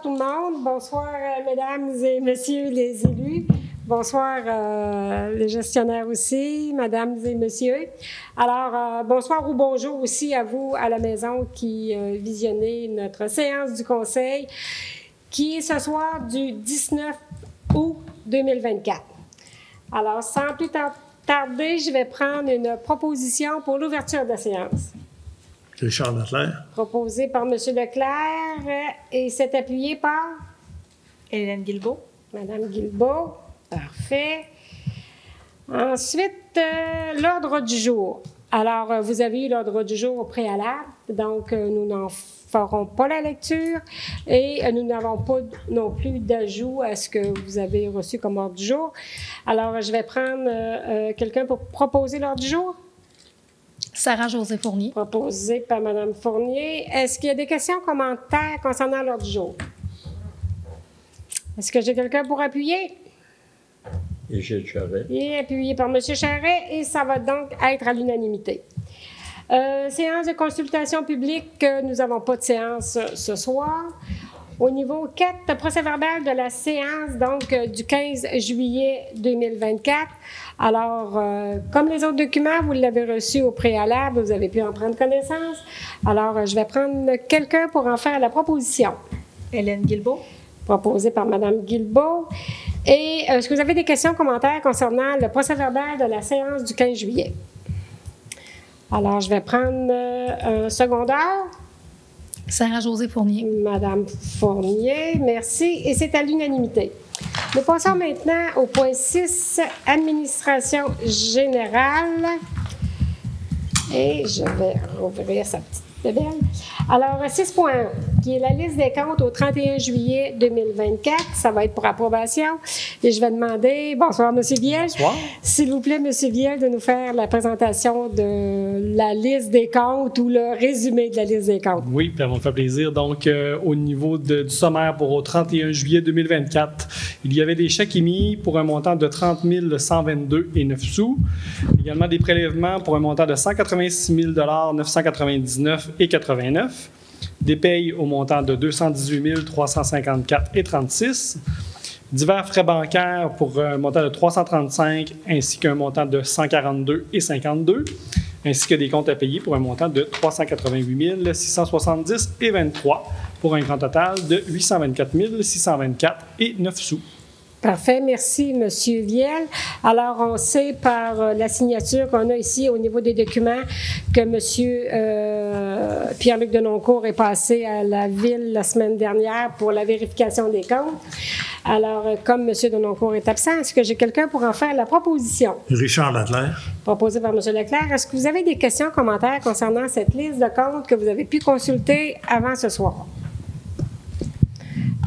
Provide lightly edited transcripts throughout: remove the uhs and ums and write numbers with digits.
tout le monde. Bonsoir, mesdames et messieurs les élus. Bonsoir, les gestionnaires aussi, mesdames et messieurs. Alors, bonsoir ou bonjour aussi à vous à la maison qui visionnez notre séance du Conseil qui est ce soir du 19 août 2024. Alors, sans plus tarder, je vais prendre une proposition pour l'ouverture de la séance. Richard Leclerc. Proposé par M. Leclerc et c'est appuyé par Hélène Guilbeault. Mme Guilbeault. Parfait. Ensuite, l'ordre du jour. Alors, vous avez eu l'ordre du jour au préalable, donc nous n'en ferons pas la lecture et nous n'avons pas non plus d'ajout à ce que vous avez reçu comme ordre du jour. Alors, je vais prendre quelqu'un pour proposer l'ordre du jour. Sarah-Josée Fournier. Proposé par Mme Fournier. Est-ce qu'il y a des questions, commentaires concernant l'ordre du jour? Est-ce que j'ai quelqu'un pour appuyer? Gilles Charret. Et appuyé par M. Charret, et ça va donc être à l'unanimité. Séance de consultation publique, nous n'avons pas de séance ce soir. Au niveau 4, procès-verbal de la séance donc du 15 juillet 2024. Alors, comme les autres documents, vous l'avez reçu au préalable, vous avez pu en prendre connaissance. Alors, je vais prendre quelqu'un pour en faire la proposition. Hélène Guilbeault. Proposé par Mme Guilbeault. Et est-ce que vous avez des questions, commentaires concernant le procès-verbal de la séance du 15 juillet? Alors, je vais prendre un secondaire. Sarah-Josée Fournier. Madame Fournier, merci. Et c'est à l'unanimité. Nous passons maintenant au point 6, administration générale. Et je vais rouvrir sa petite bébelle. Alors, 6.1, qui est la liste des comptes au 31 juillet 2024. Ça va être pour approbation. Et je vais demander, bonsoir, M. Viel. Bonsoir. S'il vous plaît, M. Viel, de nous faire la présentation de la liste des comptes ou le résumé de la liste des comptes. Oui, ça va me faire plaisir. Donc, au niveau du sommaire pour au 31 juillet 2024, il y avait des chèques émis pour un montant de 30 122,09 sous. Également des prélèvements pour un montant de 186 999,89. Des payes au montant de 218 354,36. Divers frais bancaires pour un montant de 335 ainsi qu'un montant de 142,52. Ainsi que des comptes à payer pour un montant de 388 670,23 pour un grand total de 824 624,09 sous. Parfait, merci M. Viel. Alors, on sait par la signature qu'on a ici au niveau des documents que M. Pierre-Luc Denoncourt est passé à la Ville la semaine dernière pour la vérification des comptes. Alors, comme M. Denoncourt est absent, est-ce que j'ai quelqu'un pour en faire la proposition? Richard Leclerc. Proposé par M. Leclerc. Est-ce que vous avez des questions, commentaires concernant cette liste de comptes que vous avez pu consulter avant ce soir?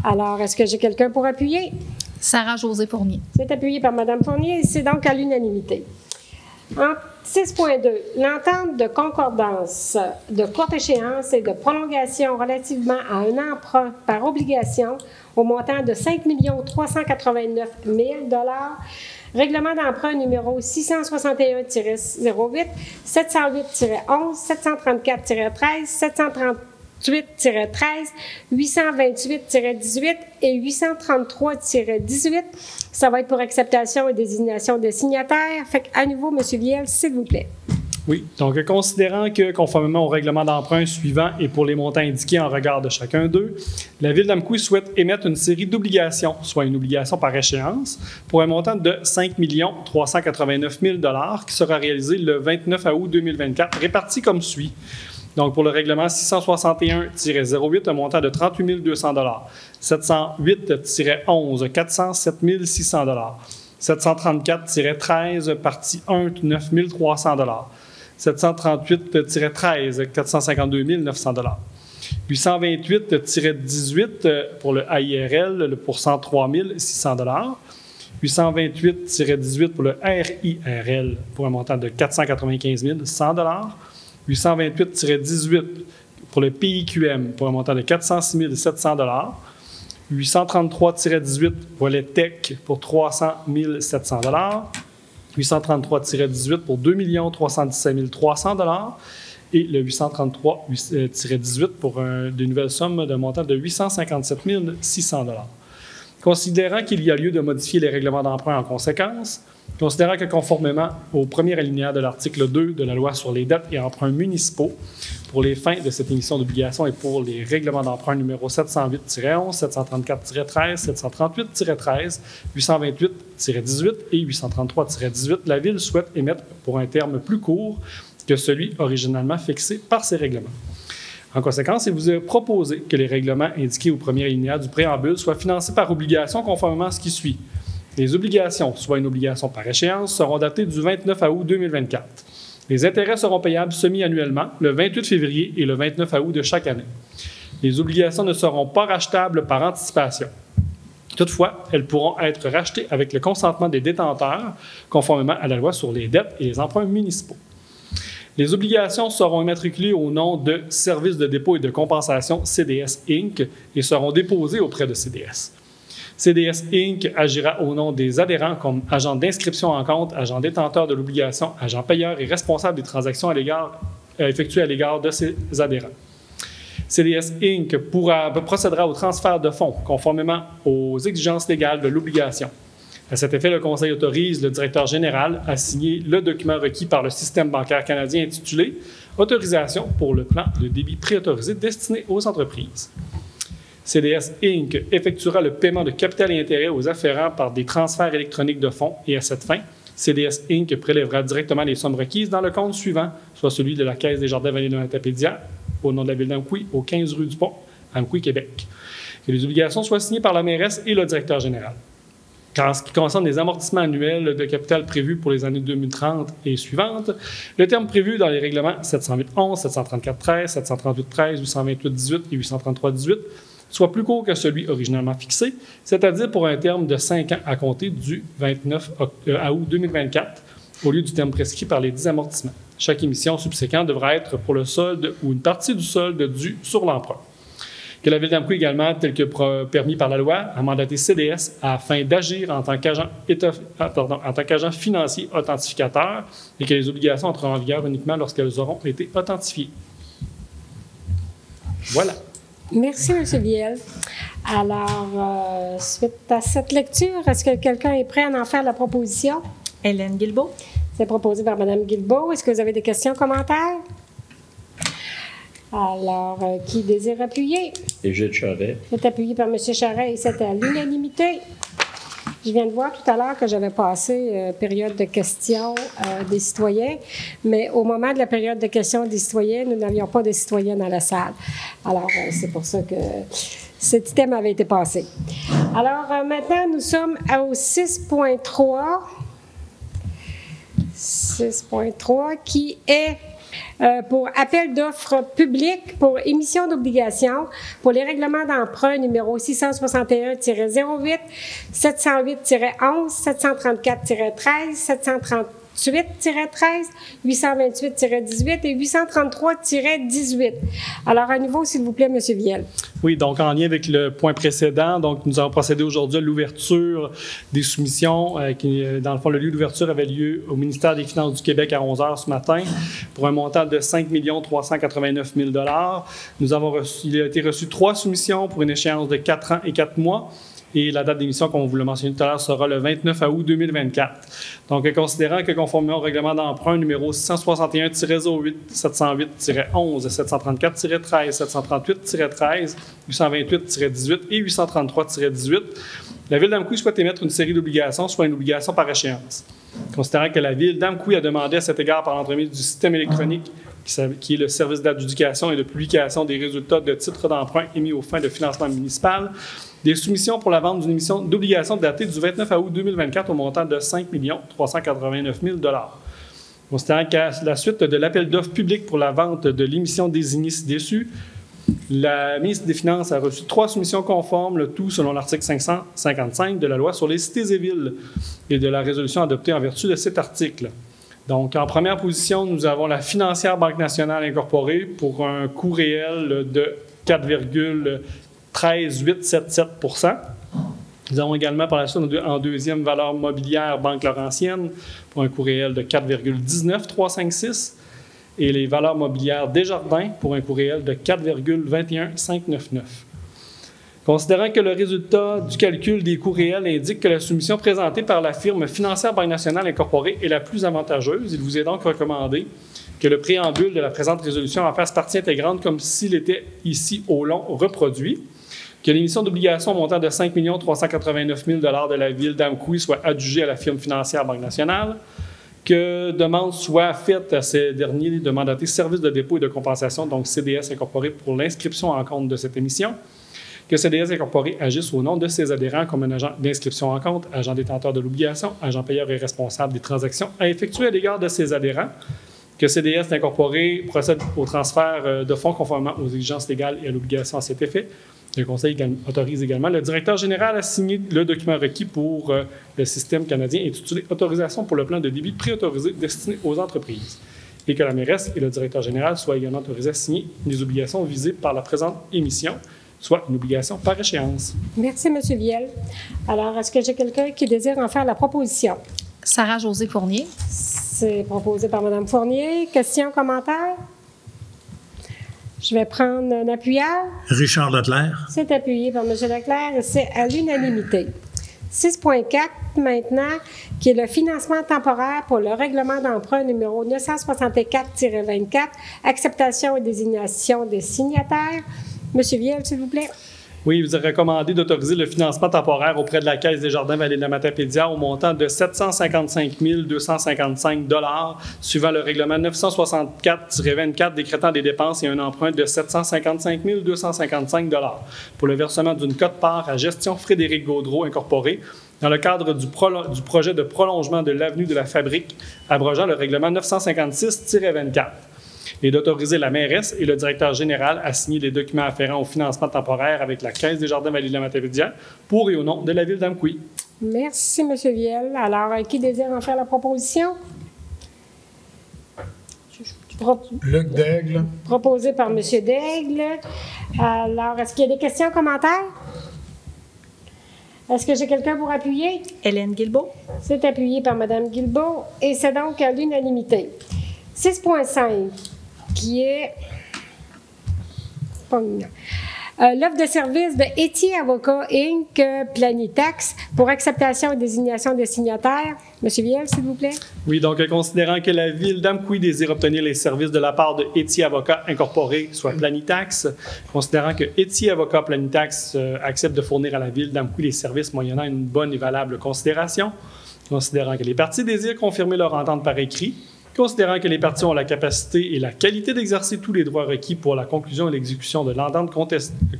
Alors, est-ce que j'ai quelqu'un pour appuyer? Sarah-Josée Fournier. C'est appuyé par Mme Fournier et c'est donc à l'unanimité. En 6.2, l'entente de concordance de courte échéance et de prolongation relativement à un emprunt par obligation au montant de 5 389 000 règlement d'emprunt numéro 661-08, 708-11, 734-13, 738-13, 828-18 et 833-18. Ça va être pour acceptation et désignation de signataires. Fait qu'à nouveau, M. Viel, s'il vous plaît. Oui, donc considérant que, conformément au règlement d'emprunt suivant et pour les montants indiqués en regard de chacun d'eux, la Ville d'Amqui souhaite émettre une série d'obligations, soit une obligation par échéance, pour un montant de 5 389 000 qui sera réalisé le 29 août 2024, réparti comme suit. Donc, pour le règlement 661-08, un montant de 38 200 708-11, 407 600 734-13, partie 1, 9 300 738-13, 452 900 828-18 pour le AIRL pour 103 600 828-18 pour le RIRL pour un montant de 495 100 828-18 pour le PIQM pour un montant de 406 700 833-18 pour le TEC pour 300 700 833-18 pour 2 317 300 et le 833-18 pour de nouvelles sommes d'un montant de 857 600 $. Considérant qu'il y a lieu de modifier les règlements d'emprunt en conséquence, considérant que conformément au premier alinéa de l'article 2 de la loi sur les dettes et emprunts municipaux, pour les fins de cette émission d'obligation et pour les règlements d'emprunt numéro 708-11, 734-13, 738-13, 828-18 et 833-18, la Ville souhaite émettre pour un terme plus court que celui originalement fixé par ces règlements. En conséquence, il vous est proposé que les règlements indiqués au premier alinéa du préambule soient financés par obligation conformément à ce qui suit. Les obligations, soit une obligation par échéance, seront datées du 29 août 2024. Les intérêts seront payables semi-annuellement, le 28 février et le 29 août de chaque année. Les obligations ne seront pas rachetables par anticipation. Toutefois, elles pourront être rachetées avec le consentement des détenteurs, conformément à la loi sur les dettes et les emprunts municipaux. Les obligations seront immatriculées au nom de Service de dépôt et de compensation CDS Inc. et seront déposées auprès de CDS. CDS Inc. agira au nom des adhérents comme agent d'inscription en compte, agent détenteur de l'obligation, agent payeur et responsable des transactions effectuées à l'égard de ses adhérents. CDS Inc. procédera au transfert de fonds conformément aux exigences légales de l'obligation. À cet effet, le Conseil autorise le directeur général à signer le document requis par le système bancaire canadien intitulé « Autorisation pour le plan de débit préautorisé destiné aux entreprises ». CDS Inc. effectuera le paiement de capital et intérêts aux afférents par des transferts électroniques de fonds et à cette fin, CDS Inc. prélèvera directement les sommes requises dans le compte suivant, soit celui de la Caisse des Jardins-Vallées de Matapédia, au nom de la Ville d'Amqui, au 15 rue du Pont, Amqui, Québec. Que les obligations soient signées par la mairesse et le directeur général. En ce qui concerne les amortissements annuels de capital prévus pour les années 2030 et suivantes, le terme prévu dans les règlements 708-11, 734-13, 738-13, 828-18 et 833-18 soit plus court que celui originalement fixé, c'est-à-dire pour un terme de 5 ans à compter du 29 août 2024, au lieu du terme prescrit par les 10 amortissements. Chaque émission subséquente devra être pour le solde ou une partie du solde dû sur l'emprunt. Que la Ville d'Amqui également, tel que permis par la loi, a mandaté CDS afin d'agir en tant qu'agent financier authentificateur et que les obligations entreront en vigueur uniquement lorsqu'elles auront été authentifiées. Voilà. Merci, M. Viel. Alors, suite à cette lecture, est-ce que quelqu'un est prêt à en faire la proposition? Hélène Guilbeault. C'est proposé par Mme Guilbeault. Est-ce que vous avez des questions, commentaires? Alors, qui désire appuyer? Égide Charret. C'est appuyé par M. Charret et c'est à l'unanimité. Je viens de voir tout à l'heure que j'avais passé période de questions des citoyens, mais au moment de la période de questions des citoyens, nous n'avions pas de citoyens dans la salle. Alors, c'est pour ça que cet item avait été passé. Alors, maintenant, nous sommes au 6.3. 6.3 qui est pour appel d'offres publiques pour émission d'obligations pour les règlements d'emprunt numéro 661-08, 708-11, 734-13, 738-13, 828-18 et 833-18. Alors, à nouveau, s'il vous plaît, M. Viel. Oui, donc en lien avec le point précédent, donc nous avons procédé aujourd'hui à l'ouverture des soumissions. Dans le fond, le lieu d'ouverture avait lieu au ministère des Finances du Québec à 11 h ce matin pour un montant de 5 389 000 $. Il a été reçu 3 soumissions pour une échéance de 4 ans et 4 mois. Et la date d'émission, comme vous le mentionnez tout à l'heure, sera le 29 août 2024. Donc, considérant que conformément au règlement d'emprunt numéro 661-08, 708-11, 734-13, 738-13, 828-18 et 833-18, la Ville d'Amqui souhaite émettre une série d'obligations, soit une obligation par échéance. Considérant que la Ville d'Amqui a demandé à cet égard par l'entremise du système électronique qui est le service d'adjudication et de publication des résultats de titres d'emprunt émis aux fins de financement municipal, des soumissions pour la vente d'une émission d'obligations datée du 29 août 2024 au montant de 5 389 000 $. Considérant qu'à la suite de l'appel d'offres public pour la vente de l'émission désignée ci-dessus, la ministre des Finances a reçu 3 soumissions conformes, le tout selon l'article 555 de la loi sur les cités et villes et de la résolution adoptée en vertu de cet article. Donc, en première position, nous avons la financière Banque nationale incorporée pour un coût réel de 4,13877 %. Nous avons également par la suite en deuxième valeur mobilière Banque Laurentienne pour un coût réel de 4,19356 %. et les valeurs mobilières Desjardins pour un coût réel de 4,21599. Considérant que le résultat du calcul des coûts réels indique que la soumission présentée par la firme financière Banque Nationale Incorporée est la plus avantageuse, il vous est donc recommandé que le préambule de la présente résolution en fasse partie intégrante comme s'il était ici au long reproduit, que l'émission d'obligations au montant de 5 389 000 $ de la Ville d'Amqui soit adjugée à la firme financière Banque Nationale, que demande soit faite à ces derniers de mandater Service de dépôt et de compensation, donc CDS Incorporé, pour l'inscription en compte de cette émission, que CDS Incorporé agisse au nom de ses adhérents comme un agent d'inscription en compte, agent détenteur de l'obligation, agent payeur et responsable des transactions à effectuer à l'égard de ses adhérents, que CDS Incorporé procède au transfert de fonds conformément aux exigences légales et à l'obligation à cet effet. Le Conseil autorise également le directeur général à signer le document requis pour le système canadien intitulé « Autorisation pour le plan de débit préautorisé destiné aux entreprises » et que la mairesse et le directeur général soient également autorisés à signer les obligations visées par la présente émission, soit une obligation par échéance. Merci, M. Viel. Alors, est-ce que j'ai quelqu'un qui désire en faire la proposition? Sarah-Josée Fournier. C'est proposé par Mme Fournier. Questions, commentaires? Je vais prendre un appuyeur. Richard Leclerc. C'est appuyé par M. Leclerc et c'est à l'unanimité. 6.4 maintenant, qui est le financement temporaire pour le règlement d'emprunt numéro 964-24, acceptation et désignation des signataires. M. Viel, s'il vous plaît. Oui, il vous est recommandé d'autoriser le financement temporaire auprès de la Caisse des Jardins Vallée de la Matapédia au montant de 755 255 $ suivant le règlement 964-24 décrétant des dépenses et un emprunt de 755 255 $ pour le versement d'une quote-part à Gestion Frédéric Gaudreau Incorporée dans le cadre du projet de prolongement de l'avenue de la Fabrique abrogeant le règlement 956-24. Et d'autoriser la mairesse et le directeur général à signer les documents afférents au financement temporaire avec la Caisse des Jardins Vallée de la Matapédia pour et au nom de la Ville d'Amqui. Merci, M. Viel. Alors, qui désire en faire la proposition? Luc Daigle. Proposé par M. Daigle. Alors, est-ce qu'il y a des questions, commentaires? Est-ce que j'ai quelqu'un pour appuyer? Hélène Guilbeault. C'est appuyé par Mme Guilbeault et c'est donc à l'unanimité. 6.5, qui est l'offre de service de Etier Avocat Inc. Planitax pour acceptation et désignation des signataires. M. Viel, s'il vous plaît. Oui, donc considérant que la Ville d'Amqui désire obtenir les services de la part de Etier Avocat Incorporé, soit Planitax, considérant que Etier Avocat Planitax accepte de fournir à la Ville d'Amqui les services moyennant une bonne et valable considération, considérant que les parties désirent confirmer leur entente par écrit, considérant que les parties ont la capacité et la qualité d'exercer tous les droits requis pour la conclusion et l'exécution de l'entente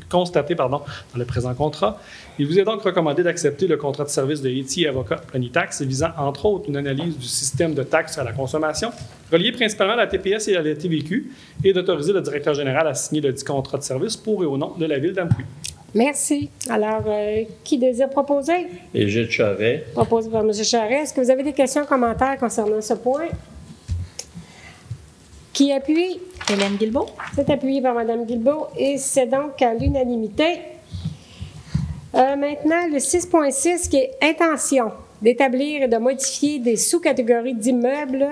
constatée dans le présent contrat, il vous est donc recommandé d'accepter le contrat de service de Etier Avocat Planitax visant entre autres une analyse du système de taxes à la consommation, relié principalement à la TPS et à la TVQ, et d'autoriser le directeur général à signer le dit contrat de service pour et au nom de la Ville d'Amqui. Merci. Alors, qui désire proposer? Égide Charret. Proposé par M. Charret. Est-ce que vous avez des questions, commentaires concernant ce point? Qui appuie? Hélène Guilbeault. C'est appuyé par Mme Guilbeault et c'est donc à l'unanimité. Maintenant, le 6.6 qui est intention d'établir et de modifier des sous-catégories d'immeubles,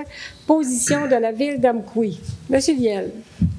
position de la Ville d'Amqui. M. Viel.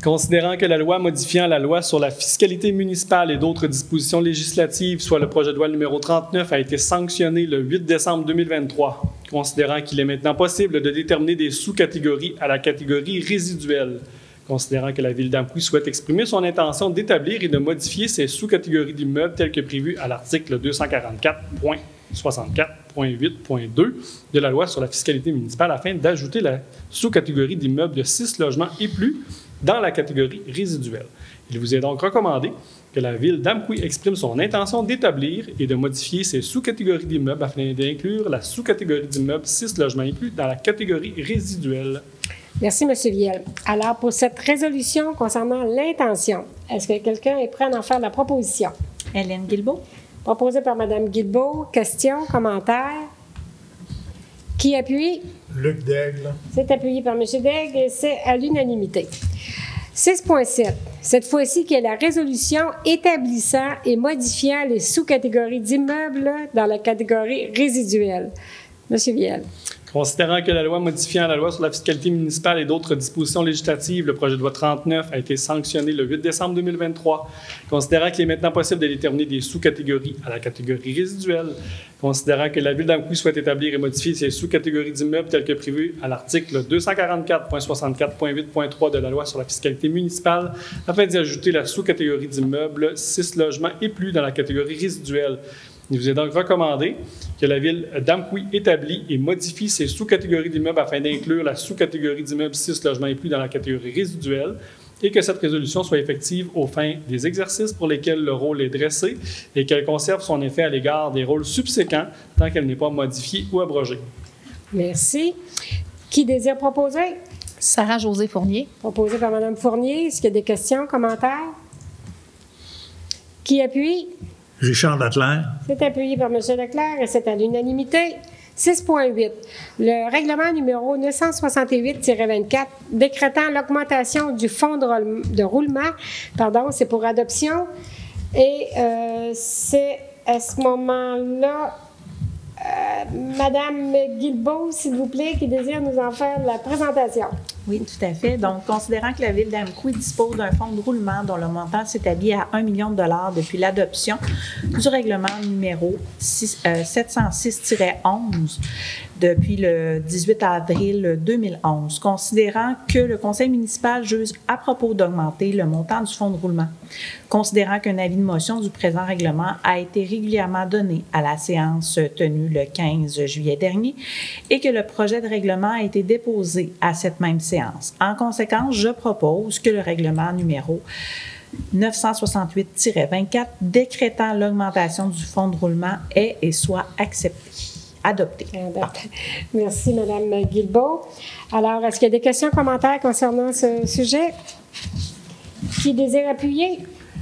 Considérant que la loi modifiant la loi sur la fiscalité municipale et d'autres dispositions législatives, soit le projet de loi numéro 39, a été sanctionné le 8 décembre 2023, considérant qu'il est maintenant possible de déterminer des sous-catégories à la catégorie résiduelle, considérant que la Ville d'Amqui souhaite exprimer son intention d'établir et de modifier ces sous-catégories d'immeubles telles que prévues à l'article 244.64.8.2 de la loi sur la fiscalité municipale afin d'ajouter la sous-catégorie d'immeubles de 6 logements et plus dans la catégorie résiduelle. Il vous est donc recommandé que la Ville d'Amqui exprime son intention d'établir et de modifier ces sous-catégories d'immeubles afin d'inclure la sous-catégorie d'immeubles 6 logements et plus dans la catégorie résiduelle. Merci, M. Viel. Alors, pour cette résolution concernant l'intention, est-ce que quelqu'un est prêt à en faire la proposition? Hélène Guilbeault. Proposé par Mme Guilbeault. Questions, commentaires? Qui appuie? Luc Daigle. C'est appuyé par M. Daigle et c'est à l'unanimité. 6.7. Cette fois-ci, qui est la résolution établissant et modifiant les sous-catégories d'immeubles dans la catégorie résiduelle. Monsieur Viel. Considérant que la loi modifiant la loi sur la fiscalité municipale et d'autres dispositions législatives, le projet de loi 39, a été sanctionné le 8 décembre 2023. Considérant qu'il est maintenant possible de déterminer des sous-catégories à la catégorie résiduelle. Considérant que la Ville d'Amqui souhaite établir et modifier ses sous-catégories d'immeubles telles que prévues à l'article 244.64.8.3 de la loi sur la fiscalité municipale, afin d'y ajouter la sous-catégorie d'immeubles 6 logements et plus dans la catégorie résiduelle. Il vous est donc recommandé que la Ville d'Amqui établit et modifie ses sous-catégories d'immeubles afin d'inclure la sous-catégorie d'immeubles 6 logements et plus dans la catégorie résiduelle et que cette résolution soit effective aux fins des exercices pour lesquels le rôle est dressé et qu'elle conserve son effet à l'égard des rôles subséquents tant qu'elle n'est pas modifiée ou abrogée. Merci. Qui désire proposer? Sarah-Josée Fournier. Proposé par Mme Fournier. Est-ce qu'il y a des questions, commentaires? Qui appuie? Richard Leclerc. C'est appuyé par M. Leclerc et c'est à l'unanimité. 6.8. Le règlement numéro 968-24 décrétant l'augmentation du fonds de roulement, c'est pour adoption. Et c'est à ce moment-là, Madame Guilbeault, s'il vous plaît, qui désire nous en faire la présentation. Oui, tout à fait. Donc, considérant que la Ville d'Amqui dispose d'un fonds de roulement dont le montant s'établit à 1 million de dollars depuis l'adoption du règlement numéro 706-11 depuis le 18 avril 2011, considérant que le conseil municipal juge à propos d'augmenter le montant du fonds de roulement, considérant qu'un avis de motion du présent règlement a été régulièrement donné à la séance tenue le 15 juillet dernier et que le projet de règlement a été déposé à cette même séance. En conséquence, je propose que le règlement numéro 968-24 décrétant l'augmentation du fonds de roulement ait et soit accepté. Adopté. Merci, Mme Guilbeault. Alors, est-ce qu'il y a des questions, commentaires concernant ce sujet? Qui désire appuyer?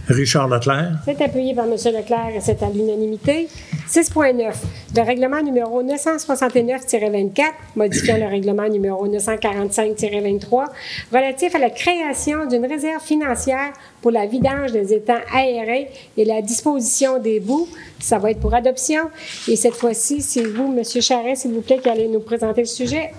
Richard Leclerc. C'est appuyé par M. Leclerc et c'est à l'unanimité. 6.9. Le règlement numéro 969-24, modifiant le règlement numéro 945-23, relatif à la création d'une réserve financière pour la vidange des étangs aérés et la disposition des boues. Ça va être pour adoption. Et cette fois-ci, c'est vous, M. Charest, s'il vous plaît, qui allez nous présenter le sujet.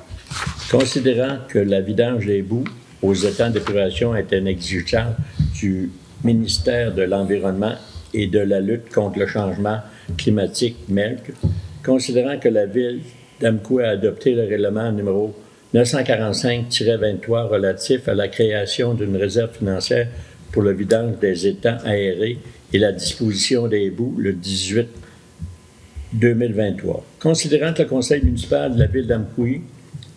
Considérant que la vidange des boues aux étangs d'épuration est une exigence du ministère de l'Environnement et de la lutte contre le changement climatique, MELC, considérant que la Ville d'Amqui a adopté le règlement numéro 945-23 relatif à la création d'une réserve financière pour le vidange des étangs aérés et la disposition des boues le 18 2023. Considérant que le conseil municipal de la Ville d'Amqui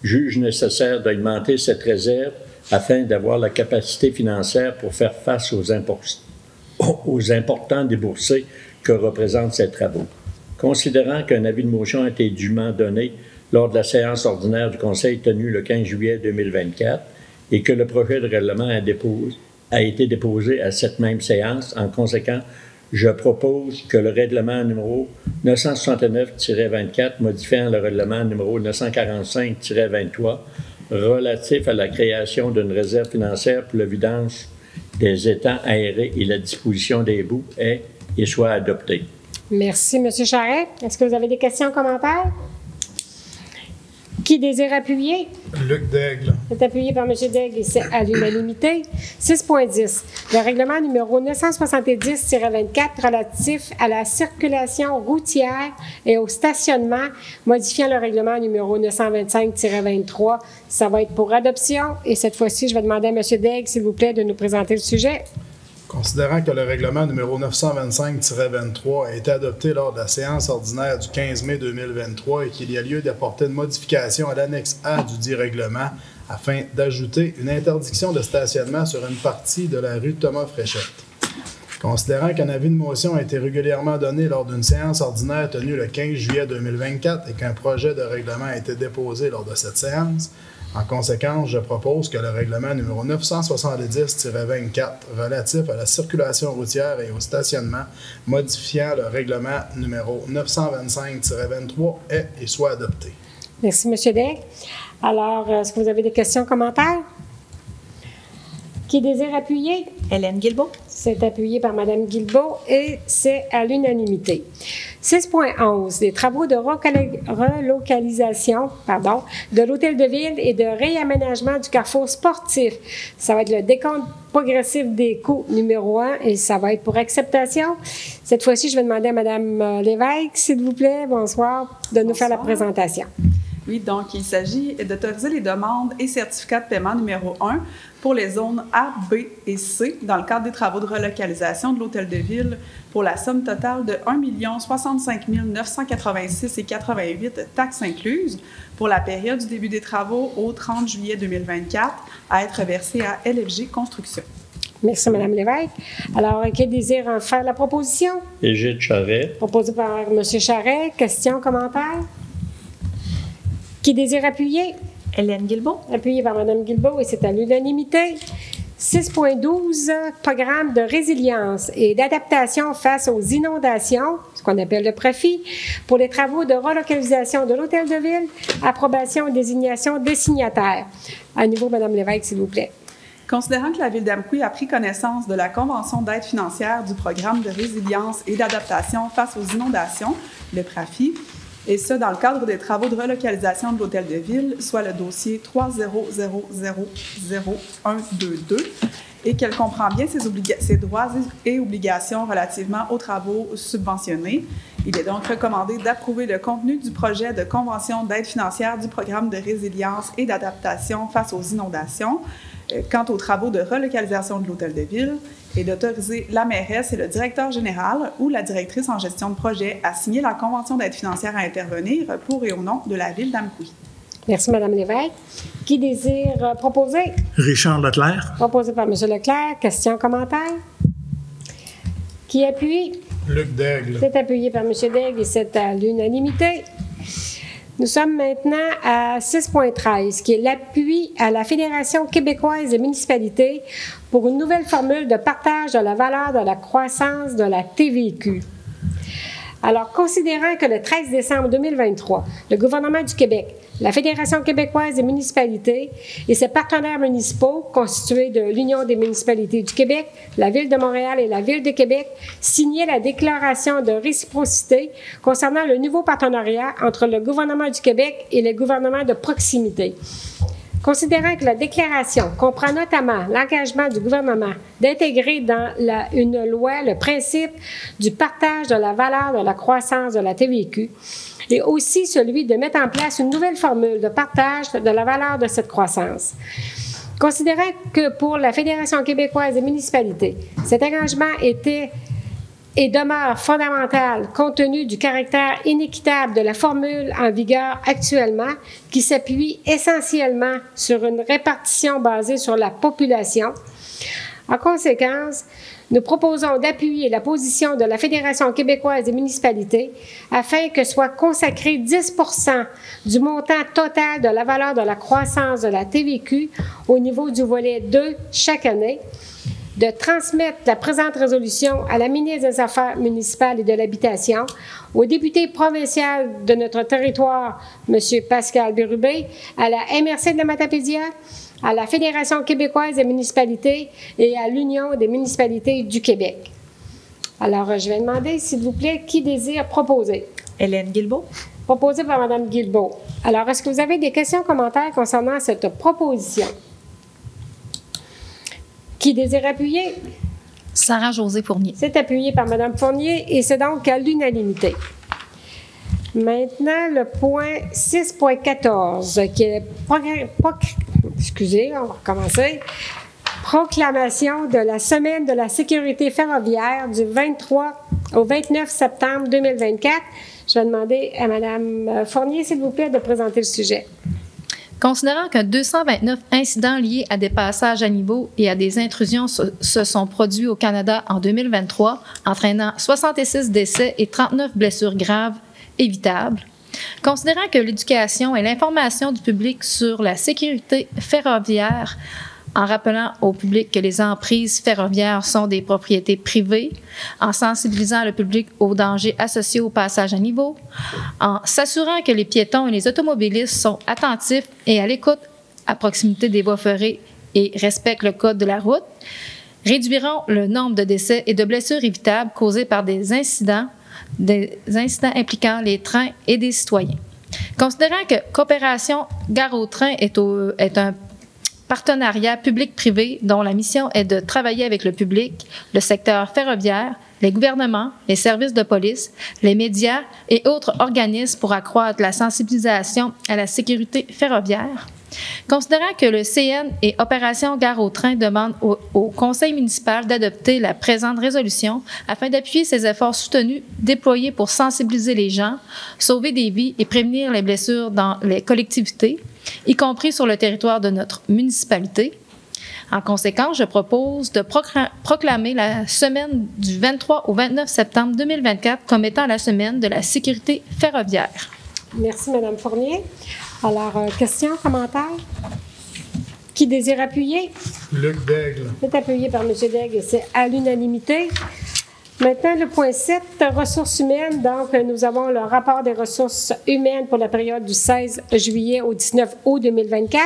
juge nécessaire d'augmenter cette réserve afin d'avoir la capacité financière pour faire face aux importants déboursés que représentent ces travaux. Considérant qu'un avis de motion a été dûment donné lors de la séance ordinaire du Conseil tenue le 15 juillet 2024 et que le projet de règlement a été déposé à cette même séance, en conséquence, je propose que le règlement numéro 969-24 modifiant le règlement numéro 945-23 relatif à la création d'une réserve financière pour le vidange des étangs aérés et la disposition des boues est et soit adopté. Merci, M. Charest. Est-ce que vous avez des questions, commentaires? Qui désire appuyer? Luc Daigle. C'est appuyé par M. Daigle et c'est à l'unanimité. 6.10. Le règlement numéro 970-24 relatif à la circulation routière et au stationnement, modifiant le règlement numéro 925-23. Ça va être pour adoption. Et cette fois-ci, je vais demander à M. Daigle, s'il vous plaît, de nous présenter le sujet. Considérant que le règlement numéro 925-23 a été adopté lors de la séance ordinaire du 15 mai 2023 et qu'il y a lieu d'apporter une modification à l'annexe A du dit règlement afin d'ajouter une interdiction de stationnement sur une partie de la rue Thomas Fréchette. Considérant qu'un avis de motion a été régulièrement donné lors d'une séance ordinaire tenue le 15 juillet 2024 et qu'un projet de règlement a été déposé lors de cette séance, en conséquence, je propose que le règlement numéro 970-24 relatif à la circulation routière et au stationnement, modifiant le règlement numéro 925-23 ait et soit adopté. Merci, M. Daigle. Alors, est-ce que vous avez des questions, commentaires? Qui désire appuyer? Hélène Guilbeault. C'est appuyé par Mme Guilbeault et c'est à l'unanimité. 6.11, des travaux de relocalisation de l'hôtel de ville et de réaménagement du carrefour sportif. Ça va être le décompte progressif des coûts numéro 1 et ça va être pour acceptation. Cette fois-ci, je vais demander à Mme Lévesque, s'il vous plaît, bonsoir, de nous faire la présentation. Oui, donc il s'agit d'autoriser les demandes et certificats de paiement numéro 1 pour les zones A, B et C dans le cadre des travaux de relocalisation de l'hôtel de ville pour la somme totale de 1 065 986,88 taxes incluses pour la période du début des travaux au 30 juillet 2024 à être versée à LFG Construction. Merci, Mme Lévesque. Alors, qui désire en faire la proposition? Égide Charret. Proposé par M. Charret. Questions, commentaires? Qui désire appuyer? Hélène Guilbeault. Appuyé par Mme Guilbeault et c'est à l'unanimité. 6.12, programme de résilience et d'adaptation face aux inondations, ce qu'on appelle le PREFI, pour les travaux de relocalisation de l'hôtel de ville, approbation et désignation des signataires. À nouveau, Mme Lévesque, s'il vous plaît. Considérant que la Ville d'Amqui a pris connaissance de la Convention d'aide financière du programme de résilience et d'adaptation face aux inondations, le PRAFI, et ce, dans le cadre des travaux de relocalisation de l'hôtel de ville, soit le dossier 3000122, et qu'elle comprend bien ses droits et obligations relativement aux travaux subventionnés. Il est donc recommandé d'approuver le contenu du projet de convention d'aide financière du programme de résilience et d'adaptation face aux inondations quant aux travaux de relocalisation de l'hôtel de ville et d'autoriser la mairesse et le directeur général ou la directrice en gestion de projet à signer la convention d'aide financière à intervenir pour et au nom de la Ville d'Amqui. Merci, Mme Lévesque. Qui désire proposer? Richard Leclerc. Proposé par M. Leclerc. Questions, commentaires? Qui appuie? Luc Daigle. C'est appuyé par M. Daigle et c'est à l'unanimité. Nous sommes maintenant à 6.13, qui est l'appui à la Fédération québécoise des municipalités pour une nouvelle formule de partage de la valeur de la croissance de la TVQ. Alors, considérant que le 13 décembre 2023, le gouvernement du Québec, la Fédération québécoise des municipalités et ses partenaires municipaux, constitués de l'Union des municipalités du Québec, la Ville de Montréal et la Ville de Québec, signaient la déclaration de réciprocité concernant le nouveau partenariat entre le gouvernement du Québec et les gouvernements de proximité. Considérant que la déclaration comprend notamment l'engagement du gouvernement d'intégrer dans une loi le principe du partage de la valeur de la croissance de la TVQ et aussi celui de mettre en place une nouvelle formule de partage de la valeur de cette croissance. Considérant que pour la Fédération québécoise des municipalités, cet engagement était et demeure fondamentale compte tenu du caractère inéquitable de la formule en vigueur actuellement qui s'appuie essentiellement sur une répartition basée sur la population. En conséquence, nous proposons d'appuyer la position de la Fédération québécoise des municipalités afin que soit consacré 10 % du montant total de la valeur de la croissance de la TVQ au niveau du volet 2 chaque année, de transmettre la présente résolution à la ministre des Affaires municipales et de l'Habitation, au député provincial de notre territoire, M. Pascal Bérubé, à la MRC de la Matapédia, à la Fédération québécoise des municipalités et à l'Union des municipalités du Québec. Alors, je vais demander, s'il vous plaît, qui désire proposer? Hélène Guilbeault. Proposé par Mme Guilbeault. Alors, est-ce que vous avez des questions, commentaires concernant cette proposition? Qui désire appuyer? Sarah-Josée Fournier. C'est appuyé par Mme Fournier et c'est donc à l'unanimité. Maintenant, le point 6.14, qui est excusez, on va recommencer. Proclamation de la Semaine de la sécurité ferroviaire du 23 au 29 septembre 2024. Je vais demander à Mme Fournier, s'il vous plaît, de présenter le sujet. Considérant que 229 incidents liés à des passages à niveau et à des intrusions se sont produits au Canada en 2023, entraînant 66 décès et 39 blessures graves évitables, considérant que l'éducation et l'information du public sur la sécurité ferroviaire, en rappelant au public que les emprises ferroviaires sont des propriétés privées, en sensibilisant le public aux dangers associés au passage à niveau, en s'assurant que les piétons et les automobilistes sont attentifs et à l'écoute à proximité des voies ferrées et respectent le code de la route réduiront le nombre de décès et de blessures évitables causés par des incidents impliquant les trains et des citoyens. Considérant que Coopération Gare au Train est un partenariat public-privé dont la mission est de travailler avec le public, le secteur ferroviaire, les gouvernements, les services de police, les médias et autres organismes pour accroître la sensibilisation à la sécurité ferroviaire. Considérant que le CN et Opération Gare au Train demandent au Conseil municipal d'adopter la présente résolution afin d'appuyer ces efforts soutenus déployés pour sensibiliser les gens, sauver des vies et prévenir les blessures dans les collectivités, y compris sur le territoire de notre municipalité. En conséquence, je propose de proclamer la semaine du 23 au 29 septembre 2024 comme étant la semaine de la sécurité ferroviaire. Merci, Mme Fournier. Alors, questions, commentaires? Qui désire appuyer? Luc Daigle. C'est appuyé par M. Daigle et c'est à l'unanimité. Maintenant, le point 7, ressources humaines. Donc, nous avons le rapport des ressources humaines pour la période du 16 juillet au 19 août 2024.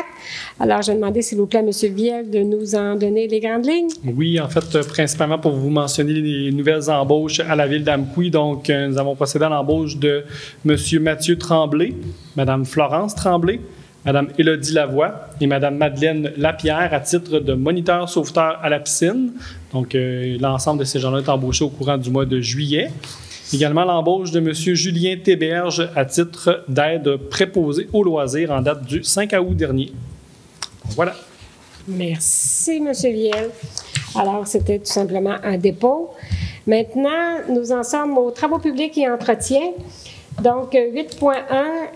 Alors, je vais demander, s'il vous plaît, à M. Viel de nous en donner les grandes lignes. Oui, en fait, principalement pour vous mentionner les nouvelles embauches à la ville d'Amqui. Donc, nous avons procédé à l'embauche de M. Mathieu Tremblay, Mme Florence Tremblay, Mme Élodie Lavoie et Mme Madeleine Lapierre à titre de moniteur sauveteur à la piscine. Donc, l'ensemble de ces gens-là est embauché au courant du mois de juillet. Également, l'embauche de M. Julien Théberge à titre d'aide préposé aux loisirs en date du 5 août dernier. Voilà. Merci, M. Viel. Alors, c'était tout simplement un dépôt. Maintenant, nous en sommes aux travaux publics et entretien. Donc, 8.1,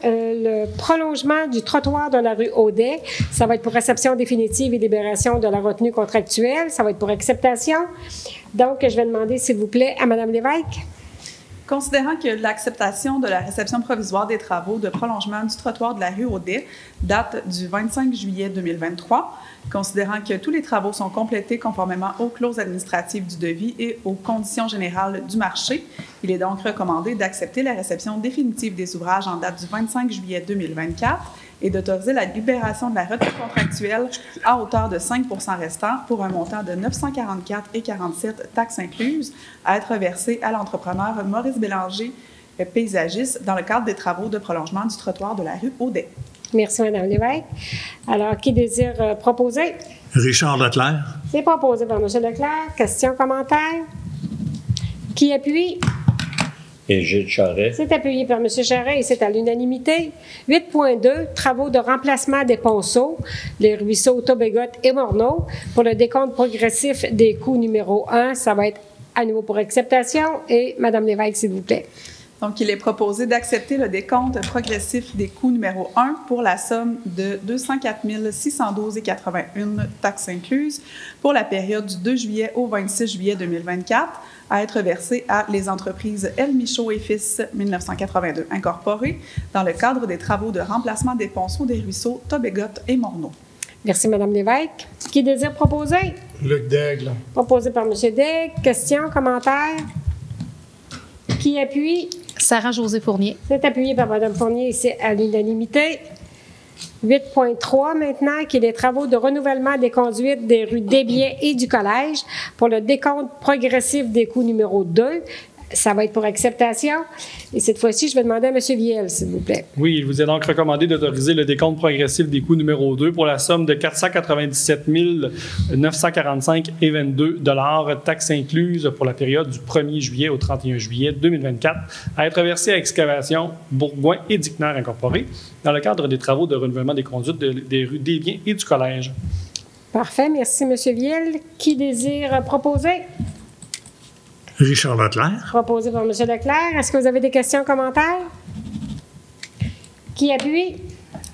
le prolongement du trottoir de la rue Audet. Ça va être pour réception définitive et libération de la retenue contractuelle. Ça va être pour acceptation. Donc, je vais demander, s'il vous plaît, à Mme Lévesque. Considérant que l'acceptation de la réception provisoire des travaux de prolongement du trottoir de la rue Audet date du 25 juillet 2023, considérant que tous les travaux sont complétés conformément aux clauses administratives du devis et aux conditions générales du marché, il est donc recommandé d'accepter la réception définitive des ouvrages en date du 25 juillet 2024 et d'autoriser la libération de la retenue contractuelle à hauteur de 5 % restant pour un montant de 944,47 taxes incluses à être versé à l'entrepreneur Maurice Bélanger, paysagiste, dans le cadre des travaux de prolongement du trottoir de la rue Audet. Merci, Mme Lévesque. Alors, qui désire proposer? Richard Leclerc. C'est proposé par M. Leclerc. Questions, commentaires? Qui appuie? Et Gilles Charret. C'est appuyé par M. Charret et c'est à l'unanimité. 8.2, travaux de remplacement des ponceaux, les ruisseaux Tobégot et Morneau. Pour le décompte progressif des coûts numéro 1, ça va être à nouveau pour acceptation. Et Mme Lévesque, s'il vous plaît. Donc, il est proposé d'accepter le décompte progressif des coûts numéro 1 pour la somme de 204 612,81 taxes incluses pour la période du 2 juillet au 26 juillet 2024 à être versée à les entreprises L. Michaud et Fils 1982 incorporées dans le cadre des travaux de remplacement des ponceaux des ruisseaux Tobégot et Morneau. Merci, Mme Lévesque. Qui désire proposer? Luc Daigle. Proposé par M. Daigle. Questions, commentaires? Qui appuie? Sarah-Josée Fournier. C'est appuyé par Mme Fournier et c'est à l'unanimité. 8.3 maintenant, qui est les travaux de renouvellement des conduites des rues Desbiens et du Collège pour le décompte progressif des coûts numéro 2. Ça va être pour acceptation. Et cette fois-ci, je vais demander à M. Viel, s'il vous plaît. Oui, il vous est donc recommandé d'autoriser le décompte progressif des coûts numéro 2 pour la somme de 497 945,22 $, taxes incluses pour la période du 1er juillet au 31 juillet 2024, à être versée à Excavation Bourgoin et Dickner Incorporé dans le cadre des travaux de renouvellement des conduites des rues Desbiens et du Collège. Parfait. Merci, M. Viel. Qui désire proposer? Richard Leclerc. Proposé par M. Leclerc. Est-ce que vous avez des questions, commentaires? Qui appuie?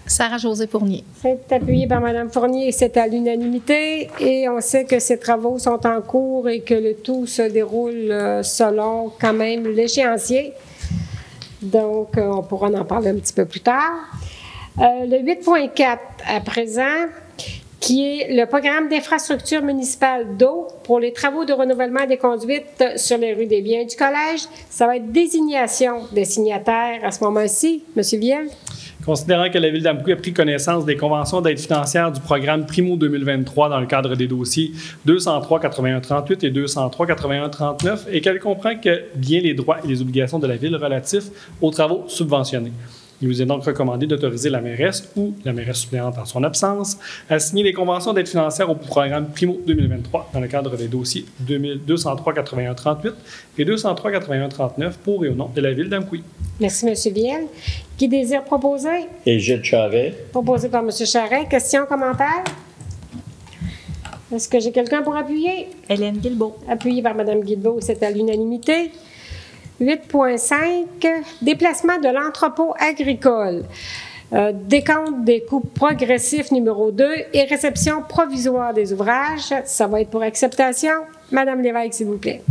Sarah-Josée Fournier. C'est appuyé par Mme Fournier et c'est à l'unanimité. Et on sait que ces travaux sont en cours et que le tout se déroule selon quand même l'échéancier. Donc, on pourra en parler un petit peu plus tard. Le 8.4 à présent, qui est le programme d'infrastructure municipale d'eau pour les travaux de renouvellement des conduites sur les rues des biens du collège. Ça va être désignation des signataires à ce moment-ci. Monsieur Viel. Considérant que la Ville d'Amqui a pris connaissance des conventions d'aide financière du programme Primo 2023 dans le cadre des dossiers 203-8138 et 203-8139 et qu'elle comprend que bien les droits et les obligations de la Ville relatifs aux travaux subventionnés. Il vous est donc recommandé d'autoriser la mairesse ou la mairesse suppléante en son absence à signer les conventions d'aide financière au programme Primo 2023 dans le cadre des dossiers 203-8138 et 203-8139 pour et au nom de la Ville d'Amqui. Merci, M. Viel. Qui désire proposer? Et Gilles Charret. Proposé par M. Charret. Questions, commentaires? Est-ce que j'ai quelqu'un pour appuyer? Hélène Guilbeault. Appuyé par Mme Guilbeault, c'est à l'unanimité. 8.5, déplacement de l'entrepôt agricole. Décompte des coûts progressifs numéro 2 et réception provisoire des ouvrages. Ça va être pour acceptation. Madame Lévesque, s'il vous plaît.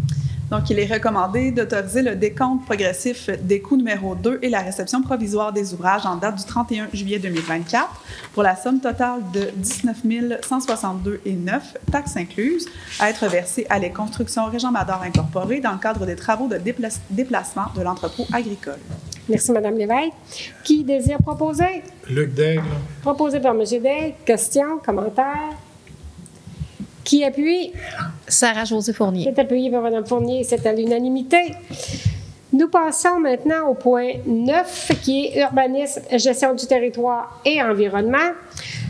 Donc, il est recommandé d'autoriser le décompte progressif des coûts numéro 2 et la réception provisoire des ouvrages en date du 31 juillet 2024 pour la somme totale de 19 162,9 taxes incluses à être versées à les Constructions Régent Mador Incorporées dans le cadre des travaux de déplacement de l'entrepôt agricole. Merci, Mme Lévesque. Qui désire proposer? Luc Daigle. Proposé par M. Daigle. Questions, commentaires? Qui appuie? Sarah-Josée Fournier. C'est appuyé par Mme Fournier, c'est à l'unanimité. Nous passons maintenant au point 9, qui est urbanisme, gestion du territoire et environnement.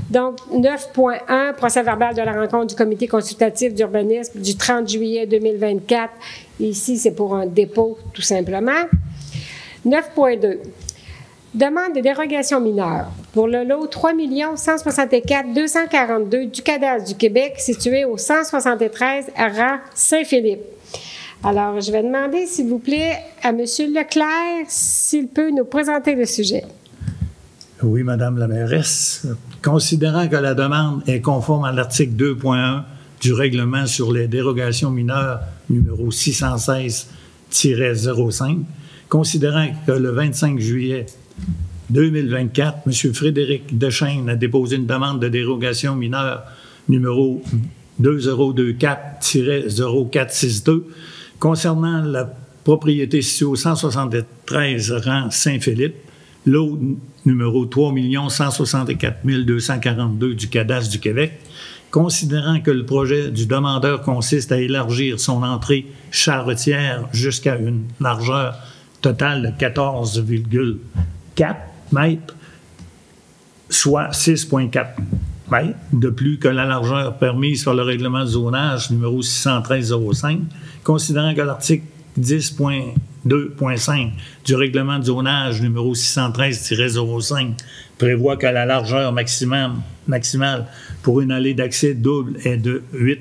Donc, 9.1, procès-verbal de la rencontre du comité consultatif d'urbanisme du 30 juillet 2024. Ici, c'est pour un dépôt, tout simplement. 9.2. Demande de dérogation mineure pour le lot 3 164 242 du cadastre du Québec situé au 173 rang Saint-Philippe. Alors, je vais demander, s'il vous plaît, à M. Leclerc s'il peut nous présenter le sujet. Oui, Madame la mairesse. Considérant que la demande est conforme à l'article 2.1 du règlement sur les dérogations mineures numéro 616-05, considérant que le 25 juillet 2024, M. Frédéric Dechaine a déposé une demande de dérogation mineure numéro 2024-0462 concernant la propriété située au 173 rang Saint-Philippe, lot numéro 3 164 242 du cadastre du Québec, considérant que le projet du demandeur consiste à élargir son entrée charretière jusqu'à une largeur totale de 14,4 mètres, soit 6,4 mètres, de plus que la largeur permise par le règlement de zonage numéro 613-05, considérant que l'article 10.2.5 du règlement de zonage numéro 613-05 prévoit que la largeur maximale pour une allée d'accès double est de 8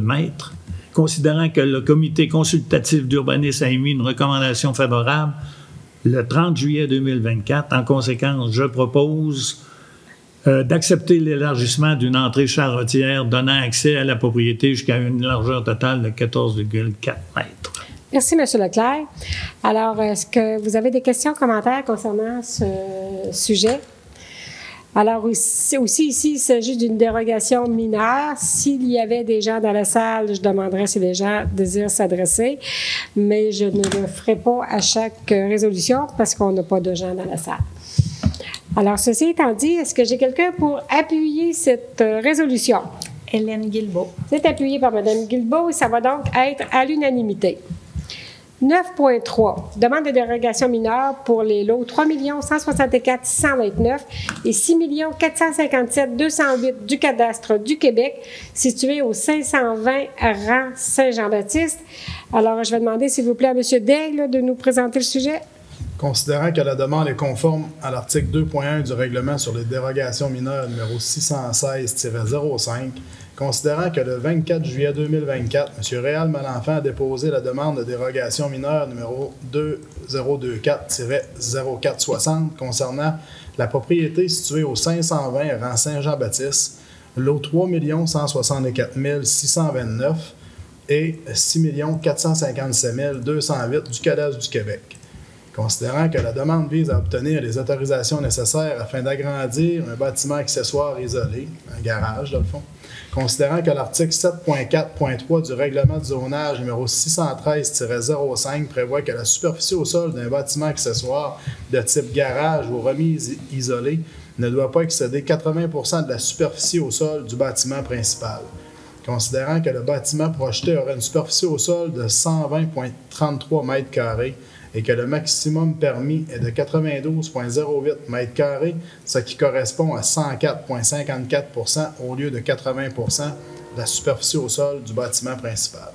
mètres, considérant que le comité consultatif d'urbanisme a émis une recommandation favorable le 30 juillet 2024. En conséquence, je propose d'accepter l'élargissement d'une entrée charretière donnant accès à la propriété jusqu'à une largeur totale de 14,4 mètres. Merci, M. Leclerc. Alors, est-ce que vous avez des questions, commentaires concernant ce sujet? Alors, aussi ici, il s'agit d'une dérogation mineure. S'il y avait des gens dans la salle, je demanderais si les gens désirent s'adresser, mais je ne le ferai pas à chaque résolution parce qu'on n'a pas de gens dans la salle. Alors, ceci étant dit, est-ce que j'ai quelqu'un pour appuyer cette résolution? Hélène Guilbeault. C'est appuyé par Mme Guilbeault et ça va donc être à l'unanimité. 9.3, demande de dérogation mineure pour les lots 3 164 629 et 6 457 208 du cadastre du Québec, situé au 520 rang Saint-Jean-Baptiste. Alors, je vais demander, s'il vous plaît, à M. Daigle de nous présenter le sujet. Considérant que la demande est conforme à l'article 2.1 du règlement sur les dérogations mineures numéro 616-05, considérant que le 24 juillet 2024, M. Réal Malenfant a déposé la demande de dérogation mineure numéro 2024-0460 concernant la propriété située au 520 rang Saint-Jean-Baptiste, lot 3 164 629 et 6 457 208 du cadastre du Québec. Considérant que la demande vise à obtenir les autorisations nécessaires afin d'agrandir un bâtiment accessoire isolé, un garage dans le fond, considérant que l'article 7.4.3 du règlement du zonage numéro 613-05 prévoit que la superficie au sol d'un bâtiment accessoire de type garage ou remise isolée ne doit pas excéder 80% de la superficie au sol du bâtiment principal. Considérant que le bâtiment projeté aurait une superficie au sol de 120,33 m² et que le maximum permis est de 92,08 m², ce qui correspond à 104,54% au lieu de 80% de la superficie au sol du bâtiment principal.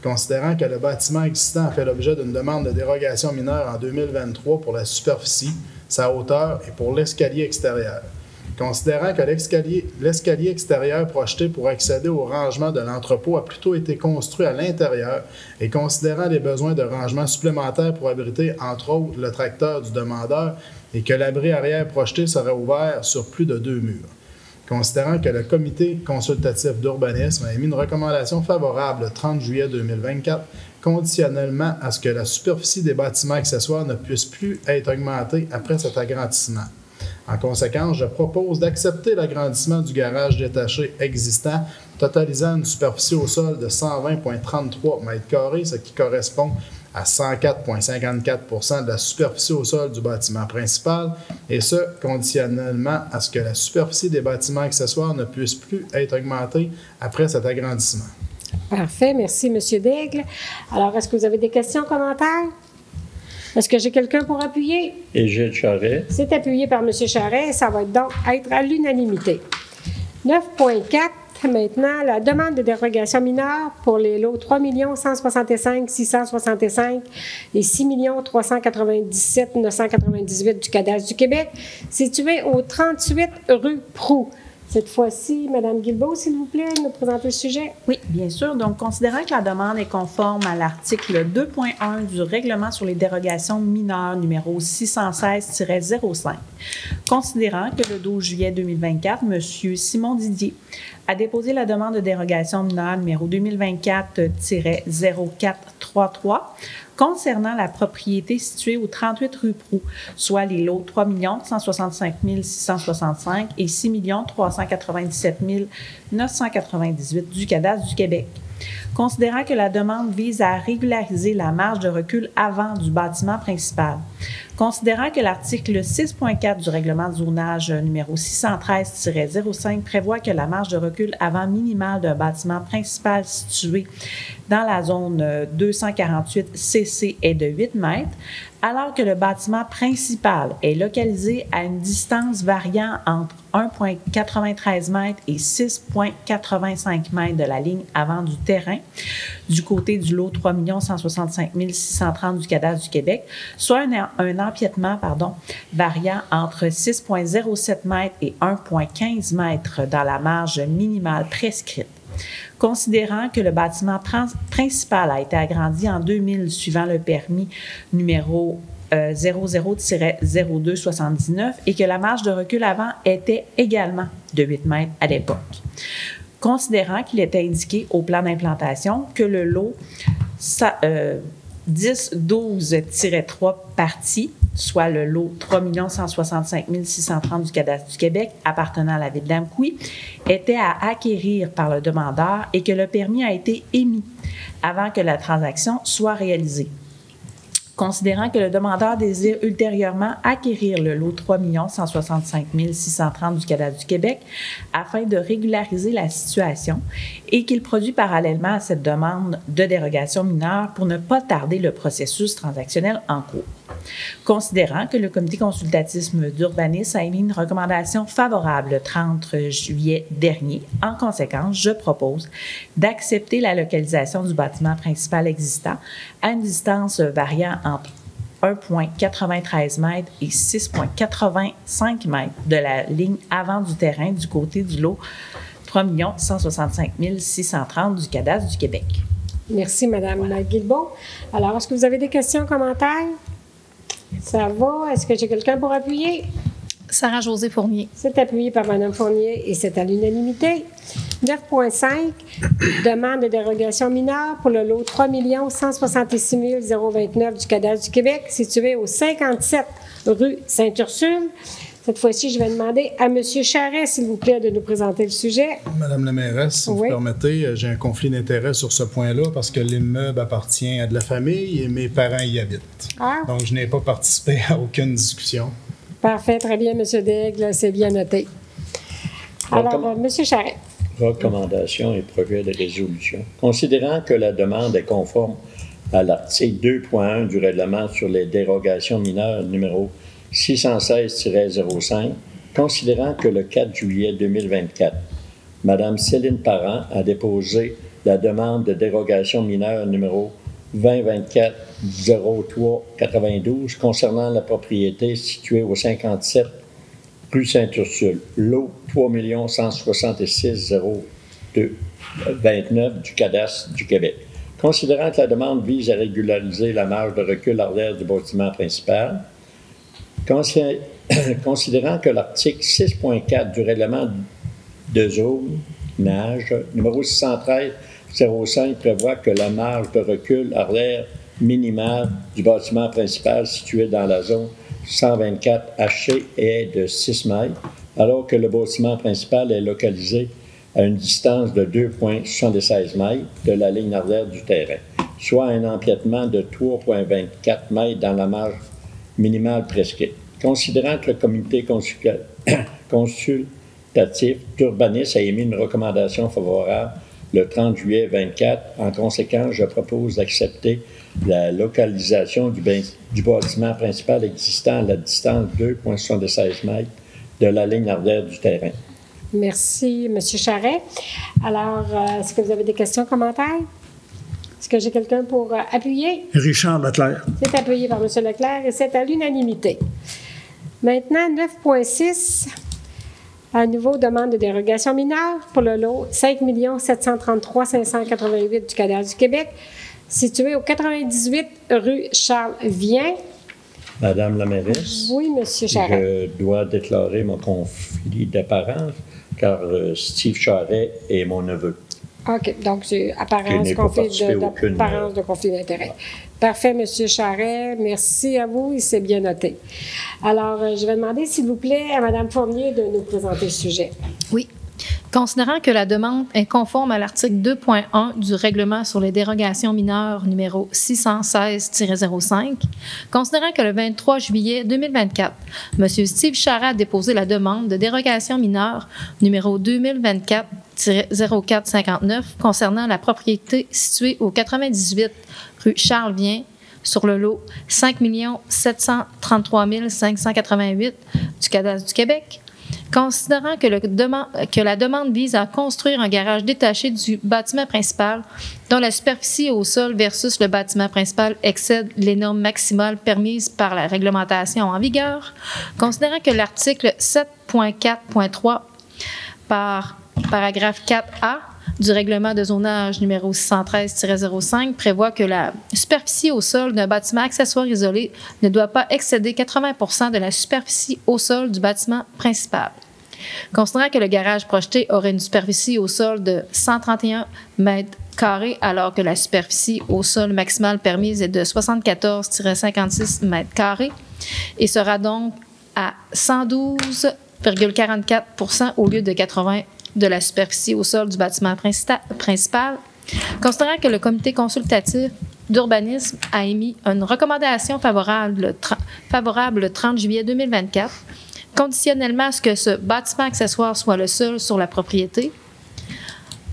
Considérant que le bâtiment existant a fait l'objet d'une demande de dérogation mineure en 2023 pour la superficie, sa hauteur et pour l'escalier extérieur. Considérant que l'escalier extérieur projeté pour accéder au rangement de l'entrepôt a plutôt été construit à l'intérieur et considérant les besoins de rangement supplémentaires pour abriter, entre autres, le tracteur du demandeur et que l'abri arrière projeté serait ouvert sur plus de 2 murs. Considérant que le comité consultatif d'urbanisme a émis une recommandation favorable le 30 juillet 2024, conditionnellement à ce que la superficie des bâtiments accessoires ne puisse plus être augmentée après cet agrandissement. En conséquence, je propose d'accepter l'agrandissement du garage détaché existant, totalisant une superficie au sol de 120,33 m², ce qui correspond à 104,54% de la superficie au sol du bâtiment principal, et ce, conditionnellement à ce que la superficie des bâtiments accessoires ne puisse plus être augmentée après cet agrandissement. Parfait. Merci, M. Daigle. Alors, est-ce que vous avez des questions, commentaires? Est-ce que j'ai quelqu'un pour appuyer? Et Gilles Charret. C'est appuyé par M. Charret. Ça va donc être à l'unanimité. 9.4, maintenant, la demande de dérogation mineure pour les lots 3 165 665 et 6 397 998 du cadastre du Québec, situé au 38 rue Proulx. Cette fois-ci, Mme Guilbeault, s'il vous plaît, nous présenter le sujet. Oui, bien sûr. Donc, considérant que la demande est conforme à l'article 2.1 du règlement sur les dérogations mineures numéro 616-05, considérant que le 12 juillet 2024, M. Simon Didier a déposé la demande de dérogation mineure numéro 2024-0433 concernant la propriété située au 38 rue Proulx, soit les lots 3 165 665 et 6 397 998 du cadastre du Québec. Considérant que la demande vise à régulariser la marge de recul avant du bâtiment principal. Considérant que l'article 6.4 du règlement de zonage numéro 613-05 prévoit que la marge de recul avant minimale d'un bâtiment principal situé dans la zone 248 CC est de 8 mètres, alors que le bâtiment principal est localisé à une distance variant entre 1,93 m et 6,85 m de la ligne avant du terrain, du côté du lot 3 165 630 du cadastre du Québec, soit un empiètement variant entre 6,07 m et 1,15 m dans la marge minimale prescrite. Considérant que le bâtiment principal a été agrandi en 2000 suivant le permis numéro 00-0279 et que la marge de recul avant était également de 8 mètres à l'époque. Considérant qu'il était indiqué au plan d'implantation que le lot 10-12-3 parties, soit le lot 3 165 630 du cadastre du Québec appartenant à la ville d'Amqui, était à acquérir par le demandeur et que le permis a été émis avant que la transaction soit réalisée. Considérant que le demandeur désire ultérieurement acquérir le lot 3 165 630 du cadastre du Québec afin de régulariser la situation et qu'il produit parallèlement à cette demande de dérogation mineure pour ne pas tarder le processus transactionnel en cours. Considérant que le comité consultatif d'urbanisme a émis une recommandation favorable le 30 juillet dernier, en conséquence, je propose d'accepter la localisation du bâtiment principal existant à une distance variant entre 1,93 m et 6,85 m de la ligne avant du terrain du côté du lot 3 165 630 du cadastre du Québec. Merci, Mme Guilbeault. Alors, est-ce que vous avez des questions, commentaires? Ça va? Est-ce que j'ai quelqu'un pour appuyer? Sarah-Josée Fournier. C'est appuyé par Mme Fournier et c'est à l'unanimité. 9.5, demande de dérogation mineure pour le lot 3 166 029 du cadastre du Québec, situé au 57 rue Sainte-Ursule. Cette fois-ci, je vais demander à M. Charret, s'il vous plaît, de nous présenter le sujet. Madame la mairesse, si vous permettez, j'ai un conflit d'intérêt sur ce point-là parce que l'immeuble appartient à de la famille et mes parents y habitent. Ah. Donc, je n'ai pas participé à aucune discussion. Parfait, très bien, M. Daigle, c'est bien noté. Alors, M. Charret. Recommandations et projets de résolution. Considérant que la demande est conforme à l'article 2.1 du règlement sur les dérogations mineures numéro 616-05, considérant que le 4 juillet 2024, Mme Céline Parent a déposé la demande de dérogation mineure numéro 2024-03-92 concernant la propriété située au 57 rue Sainte-Ursule, lot 3 166 029 du cadastre du Québec. Considérant que la demande vise à régulariser la marge de recul arrière du bâtiment principal, considérant que l'article 6.4 du règlement de zonage numéro 613-05 prévoit que la marge de recul arrière minimale du bâtiment principal situé dans la zone 124 HC est de 6 mètres, alors que le bâtiment principal est localisé à une distance de 2,76 mètres de la ligne arrière du terrain, soit un empiètement de 3,24 mètres dans la marge minimale prescrite. Considérant que le comité consultatif d'urbanisme a émis une recommandation favorable le 30 juillet 2024, en conséquence, je propose d'accepter la localisation du bâtiment principal existant à la distance de 2,76 mètres de la ligne arrière du terrain. Merci, M. Charret. Alors, est-ce que vous avez des questions, commentaires? Est-ce que j'ai quelqu'un pour appuyer? Richard Leclerc. C'est appuyé par M. Leclerc et c'est à l'unanimité. Maintenant, 9.6, à nouveau, demande de dérogation mineure pour le lot 5 733 588 du cadastre du Québec, situé au 98 rue Charles-Vien. Madame la mairesse. Oui, M. Charret. Je dois déclarer mon conflit d'apparence, car Steve Charret est mon neveu. OK. Donc, c'est apparence, d'apparence de conflit d'intérêt. Parfait, M. Charret. Merci à vous. Il s'est bien noté. Alors, je vais demander, s'il vous plaît, à Mme Fournier de nous présenter le sujet. Oui. Considérant que la demande est conforme à l'article 2.1 du règlement sur les dérogations mineures numéro 616-05, considérant que le 23 juillet 2024, M. Steve Charret a déposé la demande de dérogation mineure numéro 2024-0459 concernant la propriété située au 98 rue Charles-Vien sur le lot 5 733 588 du cadastre du Québec, considérant que la demande vise à construire un garage détaché du bâtiment principal dont la superficie au sol versus le bâtiment principal excède les normes maximales permises par la réglementation en vigueur, considérant que l'article 7.4.3 par paragraphe 4A du règlement de zonage numéro 613-05 prévoit que la superficie au sol d'un bâtiment accessoire isolé ne doit pas excéder 80 % de la superficie au sol du bâtiment principal. Considérant que le garage projeté aurait une superficie au sol de 131 mètres carrés alors que la superficie au sol maximale permise est de 74-56 mètres carrés et sera donc à 112,44 % au lieu de 80 de la superficie au sol du bâtiment principal, considérant que le comité consultatif d'urbanisme a émis une recommandation favorable le 30 juillet 2024, conditionnellement à ce que ce bâtiment accessoire soit le seul sur la propriété.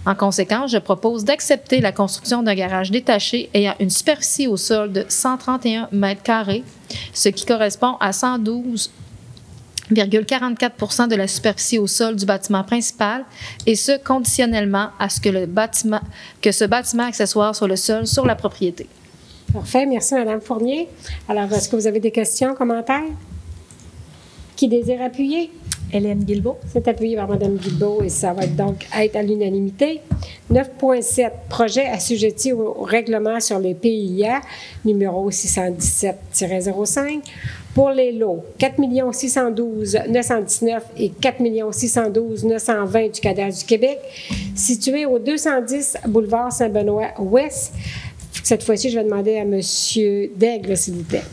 En conséquence, je propose d'accepter la construction d'un garage détaché ayant une superficie au sol de 131 mètres carrés, ce qui correspond à 112,44 % de la superficie au sol du bâtiment principal, et ce, conditionnellement à ce que ce bâtiment accessoire soit le seul sur la propriété. Parfait. Merci, Mme Fournier. Alors, est-ce que vous avez des questions, commentaires? Qui désire appuyer? Hélène Guilbeault. C'est appuyé par Mme Guilbeault et ça va donc être à l'unanimité. 9.7, projet assujetti au règlement sur les PIA, numéro 617-05, pour les lots 4 612 919 et 4 612 920 du cadastre du Québec, situés au 210 boulevard Saint-Benoît-Ouest. Cette fois-ci, je vais demander à M. Daigle, s'il vous plaît.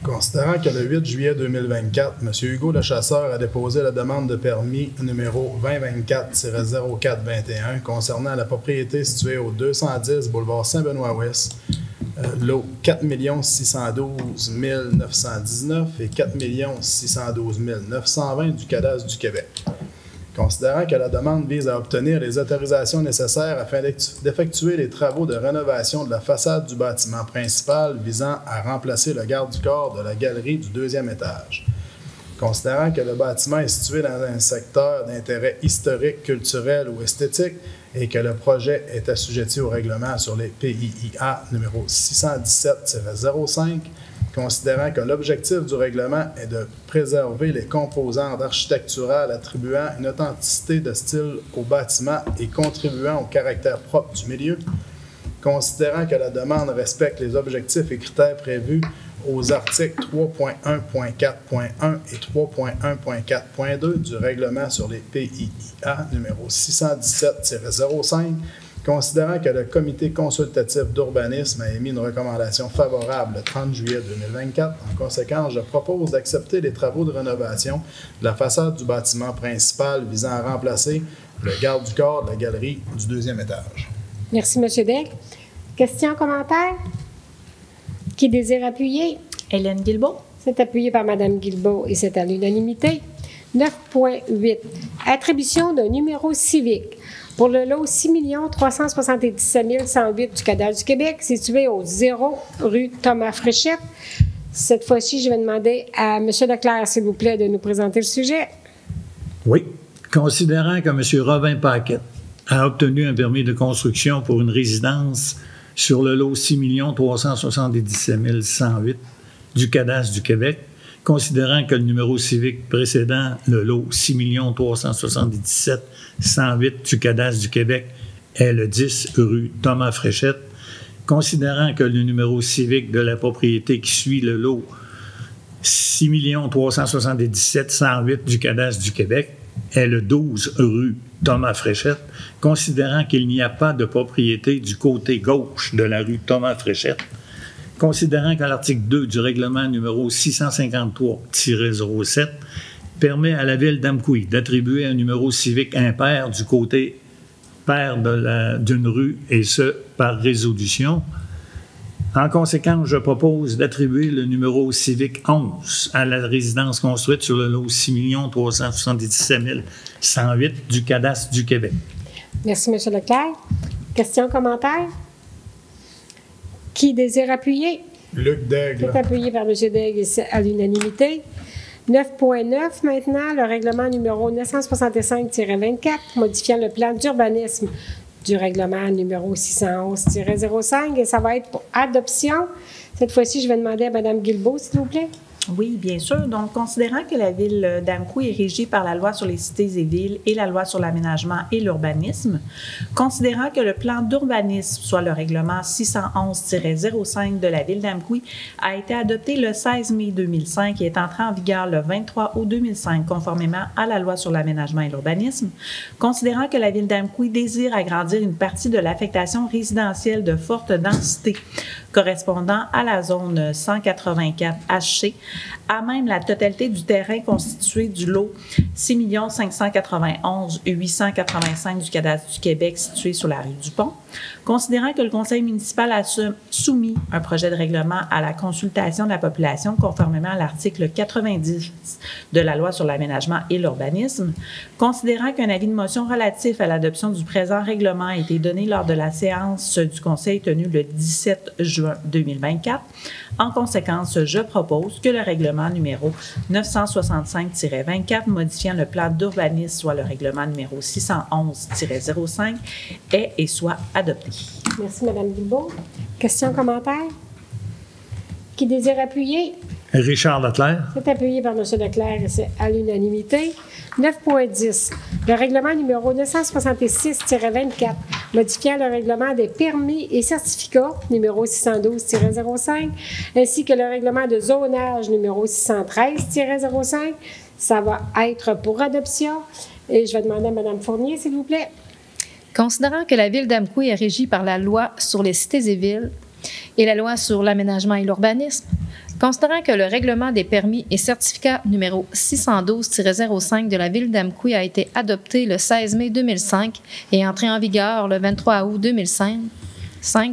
Considérant que le 8 juillet 2024, M. Hugo Lechasseur a déposé la demande de permis numéro 2024-0421 concernant la propriété située au 210 boulevard Saint-Benoît-Ouest, lot 4 612 919 et 4 612 920 du cadastre du Québec. Considérant que la demande vise à obtenir les autorisations nécessaires afin d'effectuer les travaux de rénovation de la façade du bâtiment principal visant à remplacer le garde-du-corps de la galerie du deuxième étage. Considérant que le bâtiment est situé dans un secteur d'intérêt historique, culturel ou esthétique et que le projet est assujetti au règlement sur les PIA numéro 617-05, considérant que l'objectif du règlement est de préserver les composantes architecturales attribuant une authenticité de style au bâtiment et contribuant au caractère propre du milieu, considérant que la demande respecte les objectifs et critères prévus aux articles 3.1.4.1 et 3.1.4.2 du règlement sur les PIA numéro 617-05, considérant que le comité consultatif d'urbanisme a émis une recommandation favorable le 30 juillet 2024, en conséquence, je propose d'accepter les travaux de rénovation de la façade du bâtiment principal visant à remplacer le garde-du-corps de la galerie du deuxième étage. Merci, M. Daigle. Questions, commentaires? Qui désire appuyer? Hélène Guilbeault. C'est appuyé par Mme Guilbeault et c'est à l'unanimité. 9.8, attribution d'un numéro civique pour le lot 6 377 108 du cadastre du Québec, situé au 0 rue Thomas Fréchette. Cette fois-ci, je vais demander à M. Leclerc, s'il vous plaît, de nous présenter le sujet. Oui. Considérant que M. Robin Paquette a obtenu un permis de construction pour une résidence sur le lot 6 377 108 du cadastre du Québec, considérant que le numéro civique précédent le lot 6 377 108 du cadastre du Québec est le 10 rue Thomas Fréchette, considérant que le numéro civique de la propriété qui suit le lot 6 377 108 du cadastre du Québec est le 12 rue Thomas Fréchette, considérant qu'il n'y a pas de propriété du côté gauche de la rue Thomas Fréchette, considérant que l'article 2 du règlement numéro 653-07 permet à la Ville d'Amqui d'attribuer un numéro civique impair du côté pair d'une rue, et ce, par résolution. En conséquence, je propose d'attribuer le numéro civique 11 à la résidence construite sur le lot 6 377 108 du cadastre du Québec. Merci, M. Leclerc. Questions, commentaires? Qui désire appuyer? Luc Daigle. C'est appuyé par M. Daigle et c'est à l'unanimité. 9.9 maintenant, le règlement numéro 965-24, modifiant le plan d'urbanisme du règlement numéro 611-05, et ça va être pour adoption. Cette fois-ci, je vais demander à Mme Guilbeault, s'il vous plaît. Oui, bien sûr. Donc, considérant que la Ville d'Amqui est régie par la Loi sur les cités et villes et la Loi sur l'aménagement et l'urbanisme, considérant que le plan d'urbanisme, soit le règlement 611-05 de la Ville d'Amqui, a été adopté le 16 mai 2005 et est entré en vigueur le 23 août 2005, conformément à la Loi sur l'aménagement et l'urbanisme, considérant que la Ville d'Amqui désire agrandir une partie de l'affectation résidentielle de forte densité correspondant à la zone 184 HC, à même la totalité du terrain constitué du lot 6 591 885 du cadastre du Québec situé sur la rue du Pont, considérant que le Conseil municipal a soumis un projet de règlement à la consultation de la population conformément à l'article 90 de la Loi sur l'aménagement et l'urbanisme, considérant qu'un avis de motion relatif à l'adoption du présent règlement a été donné lors de la séance du Conseil tenue le 17 juin 2024. En conséquence, je propose que le règlement numéro 965-24 modifiant le plan d'urbanisme, soit le règlement numéro 611-05, ait et soit adopté. Merci, Mme Guilbeault. Questions, commentaires? Qui désire appuyer? Richard Leclerc. C'est appuyé par M. Leclerc et c'est à l'unanimité. 9.10. Le règlement numéro 966-24, modifiant le règlement des permis et certificats numéro 612-05, ainsi que le règlement de zonage numéro 613-05. Ça va être pour adoption. Et je vais demander à Mme Fournier, s'il vous plaît. Considérant que la Ville d'Amqui est régie par la loi sur les cités et villes et la loi sur l'aménagement et l'urbanisme, considérant que le règlement des permis et certificats numéro 612-05 de la Ville d'Amqui a été adopté le 16 mai 2005 et entré en vigueur le 23 août 2005,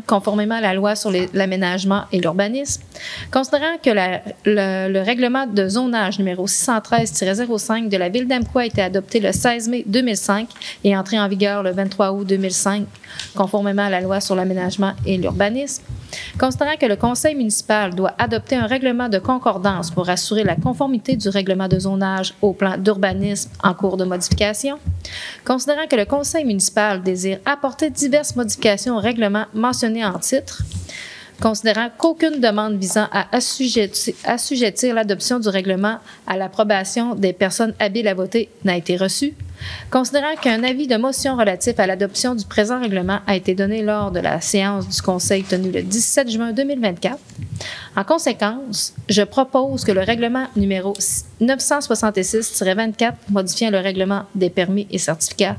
conformément à la loi sur l'aménagement et l'urbanisme, considérant que le règlement de zonage numéro 613-05 de la Ville d'Amqui a été adopté le 16 mai 2005 et entré en vigueur le 23 août 2005, conformément à la loi sur l'aménagement et l'urbanisme, considérant que le conseil municipal doit adopter un règlement de concordance pour assurer la conformité du règlement de zonage au plan d'urbanisme en cours de modification, considérant que le conseil municipal désire apporter diverses modifications au règlement mentionné en titre, considérant qu'aucune demande visant à assujettir l'adoption du règlement à l'approbation des personnes habiles à voter n'a été reçue, considérant qu'un avis de motion relatif à l'adoption du présent règlement a été donné lors de la séance du Conseil tenue le 17 juin 2024. En conséquence, je propose que le règlement numéro 966-24, modifiant le règlement des permis et certificats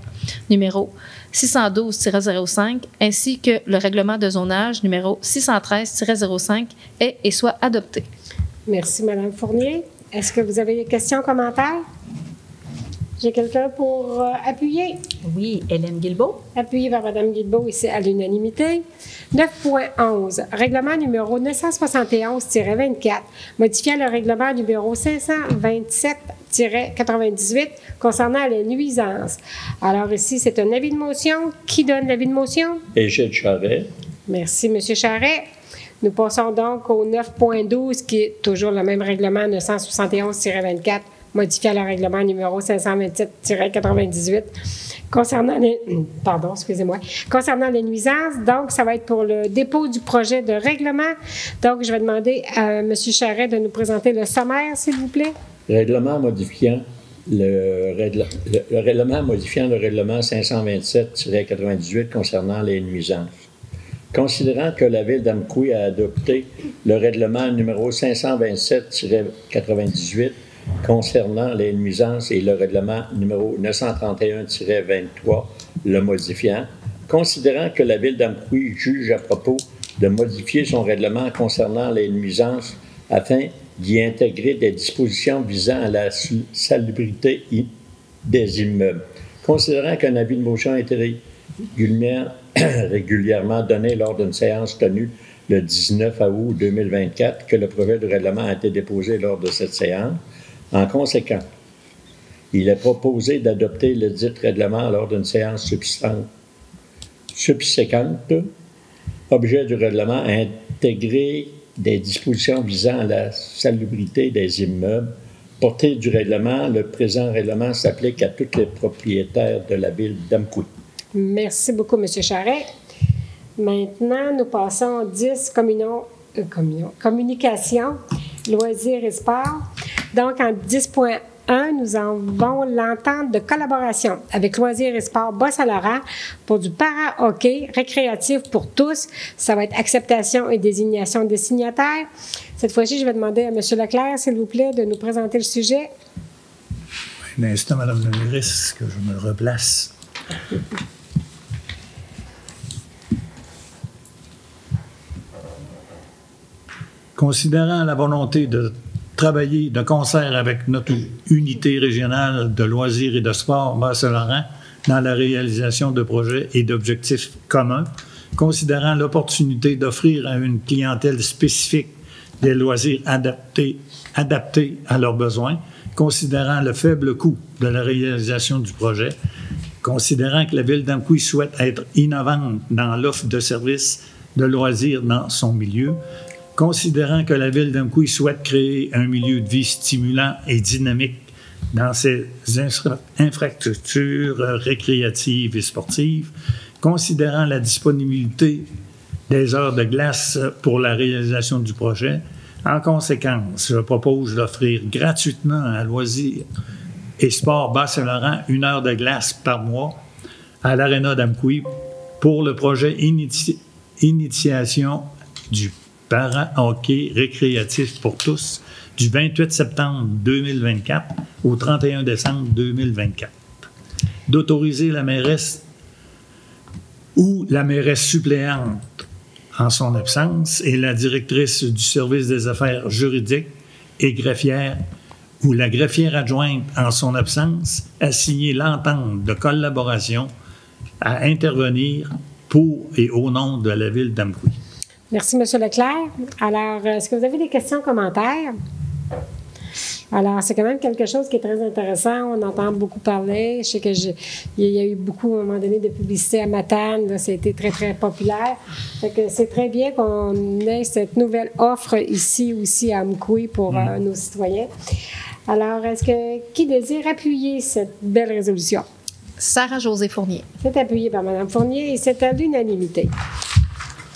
numéro 612-05, ainsi que le règlement de zonage numéro 613-05 est et soit adopté. Merci, Mme Fournier. Est-ce que vous avez des questions, commentaires? J'ai quelqu'un pour appuyer. Oui, Hélène Guilbeault. Appuyé par Mme Guilbeault, ici à l'unanimité. 9.11. Règlement numéro 971-24, modifiant le règlement numéro 527-98 concernant les nuisances. Alors ici, c'est un avis de motion. Qui donne l'avis de motion? Égide Charret. Merci, M. Charret. Nous passons donc au 9.12, qui est toujours le même règlement 971-24, modifiant le règlement numéro 527-98 concernant les nuisances. Donc, ça va être pour le dépôt du projet de règlement. Donc, je vais demander à M. Charret de nous présenter le sommaire, s'il vous plaît. Règlement modifiant le règlement modifiant le règlement 527-98 concernant les nuisances. Considérant que la Ville d'Amqui a adopté le règlement numéro 527-98 concernant les nuisances et le règlement numéro 931-23 le modifiant, considérant que la Ville d'Amqui juge à propos de modifier son règlement concernant les nuisances afin d'y intégrer des dispositions visant à la salubrité des immeubles, considérant qu'un avis de motion a été régulièrement donné lors d'une séance tenue le 19 août 2024, que le projet de règlement a été déposé lors de cette séance. En conséquence, il est proposé d'adopter le dit règlement lors d'une séance subséquente. Objet du règlement, intégrer des dispositions visant à la salubrité des immeubles. Portée du règlement, le présent règlement s'applique à tous les propriétaires de la Ville d'Amqui. Merci beaucoup, M. Charret. Maintenant, nous passons 10 communication, loisirs et sport. Donc, en 10.1, nous avons l'entente de collaboration avec Loisirs et Sport Bas-Saint-Laurent pour du para-hockey récréatif pour tous. Ça va être acceptation et désignation des signataires. Cette fois-ci, je vais demander à M. Leclerc, s'il vous plaît, de nous présenter le sujet. Un instant, Mme la ministre, que je me replace. Considérant la volonté de travailler de concert avec notre unité régionale de loisirs et de sport Bas-Saint-Laurent dans la réalisation de projets et d'objectifs communs, considérant l'opportunité d'offrir à une clientèle spécifique des loisirs adaptés à leurs besoins, considérant le faible coût de la réalisation du projet, considérant que la Ville d'Amqui souhaite être innovante dans l'offre de services de loisirs dans son milieu, considérant que la Ville d'Amqui souhaite créer un milieu de vie stimulant et dynamique dans ses infrastructures récréatives et sportives, considérant la disponibilité des heures de glace pour la réalisation du projet, En conséquence, je propose d'offrir gratuitement à Loisirs et Sport Bas-Saint-Laurent 1 heure de glace par mois à l'Arena d'Amqui pour le projet Initiation du para-hockey récréatif pour tous du 28 septembre 2024 au 31 décembre 2024. D'autoriser la mairesse ou la mairesse suppléante en son absence et la directrice du service des affaires juridiques et greffière ou la greffière adjointe en son absence à signer l'entente de collaboration à intervenir pour et au nom de la Ville d'Amqui. Merci, M. Leclerc. Alors, est-ce que vous avez des questions, commentaires? Alors, c'est quand même quelque chose qui est très intéressant. On entend beaucoup parler. Je sais qu'il y a eu beaucoup, à un moment donné, de publicité à Matane. Là, ça a été très, très populaire. Fait que c'est très bien qu'on ait cette nouvelle offre ici aussi à Amqui pour nos citoyens. Alors, qui désire appuyer cette belle résolution? Sarah-Josée Fournier. C'est appuyé par Mme Fournier et c'est à l'unanimité.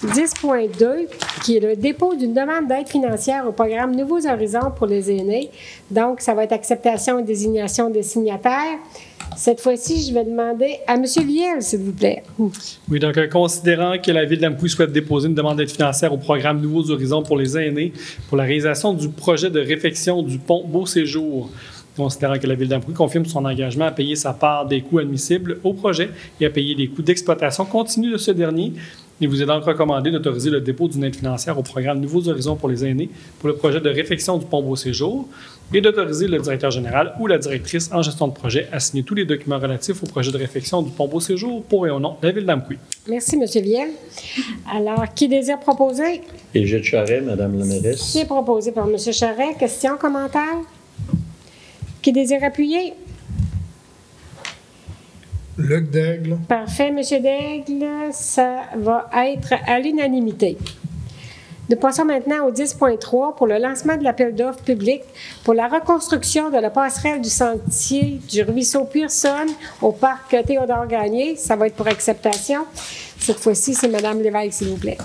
10.2, qui est le dépôt d'une demande d'aide financière au programme Nouveaux Horizons pour les aînés. Donc, ça va être acceptation et désignation des signataires. Cette fois-ci, je vais demander à M. Viel, s'il vous plaît. Oui, donc, considérant que la Ville d'Amqui souhaite déposer une demande d'aide financière au programme Nouveaux Horizons pour les aînés pour la réalisation du projet de réfection du pont Beau-Séjour, considérant que la Ville d'Amqui confirme son engagement à payer sa part des coûts admissibles au projet et à payer les coûts d'exploitation continue de ce dernier, il vous est donc recommandé d'autoriser le dépôt d'une aide financière au programme Nouveaux Horizons pour les aînés pour le projet de réfection du pont Beau-Séjour et d'autoriser le directeur général ou la directrice en gestion de projet à signer tous les documents relatifs au projet de réfection du pont Beau-Séjour pour et au nom de la Ville d'Amqui. Merci, M. Viel. Alors, qui désire proposer? Égide Charret, Mme la mairesse. C'est proposé par M. Charret. Questions, commentaires? Qui désire appuyer? Luc Daigle. Parfait, M. Daigle. Ça va être à l'unanimité. Nous passons maintenant au 10.3 pour le lancement de l'appel d'offres public pour la reconstruction de la passerelle du sentier du ruisseau Pearson au parc Théodore-Gagné. Ça va être pour acceptation. Cette fois-ci, c'est Mme Lévesque, s'il vous plaît.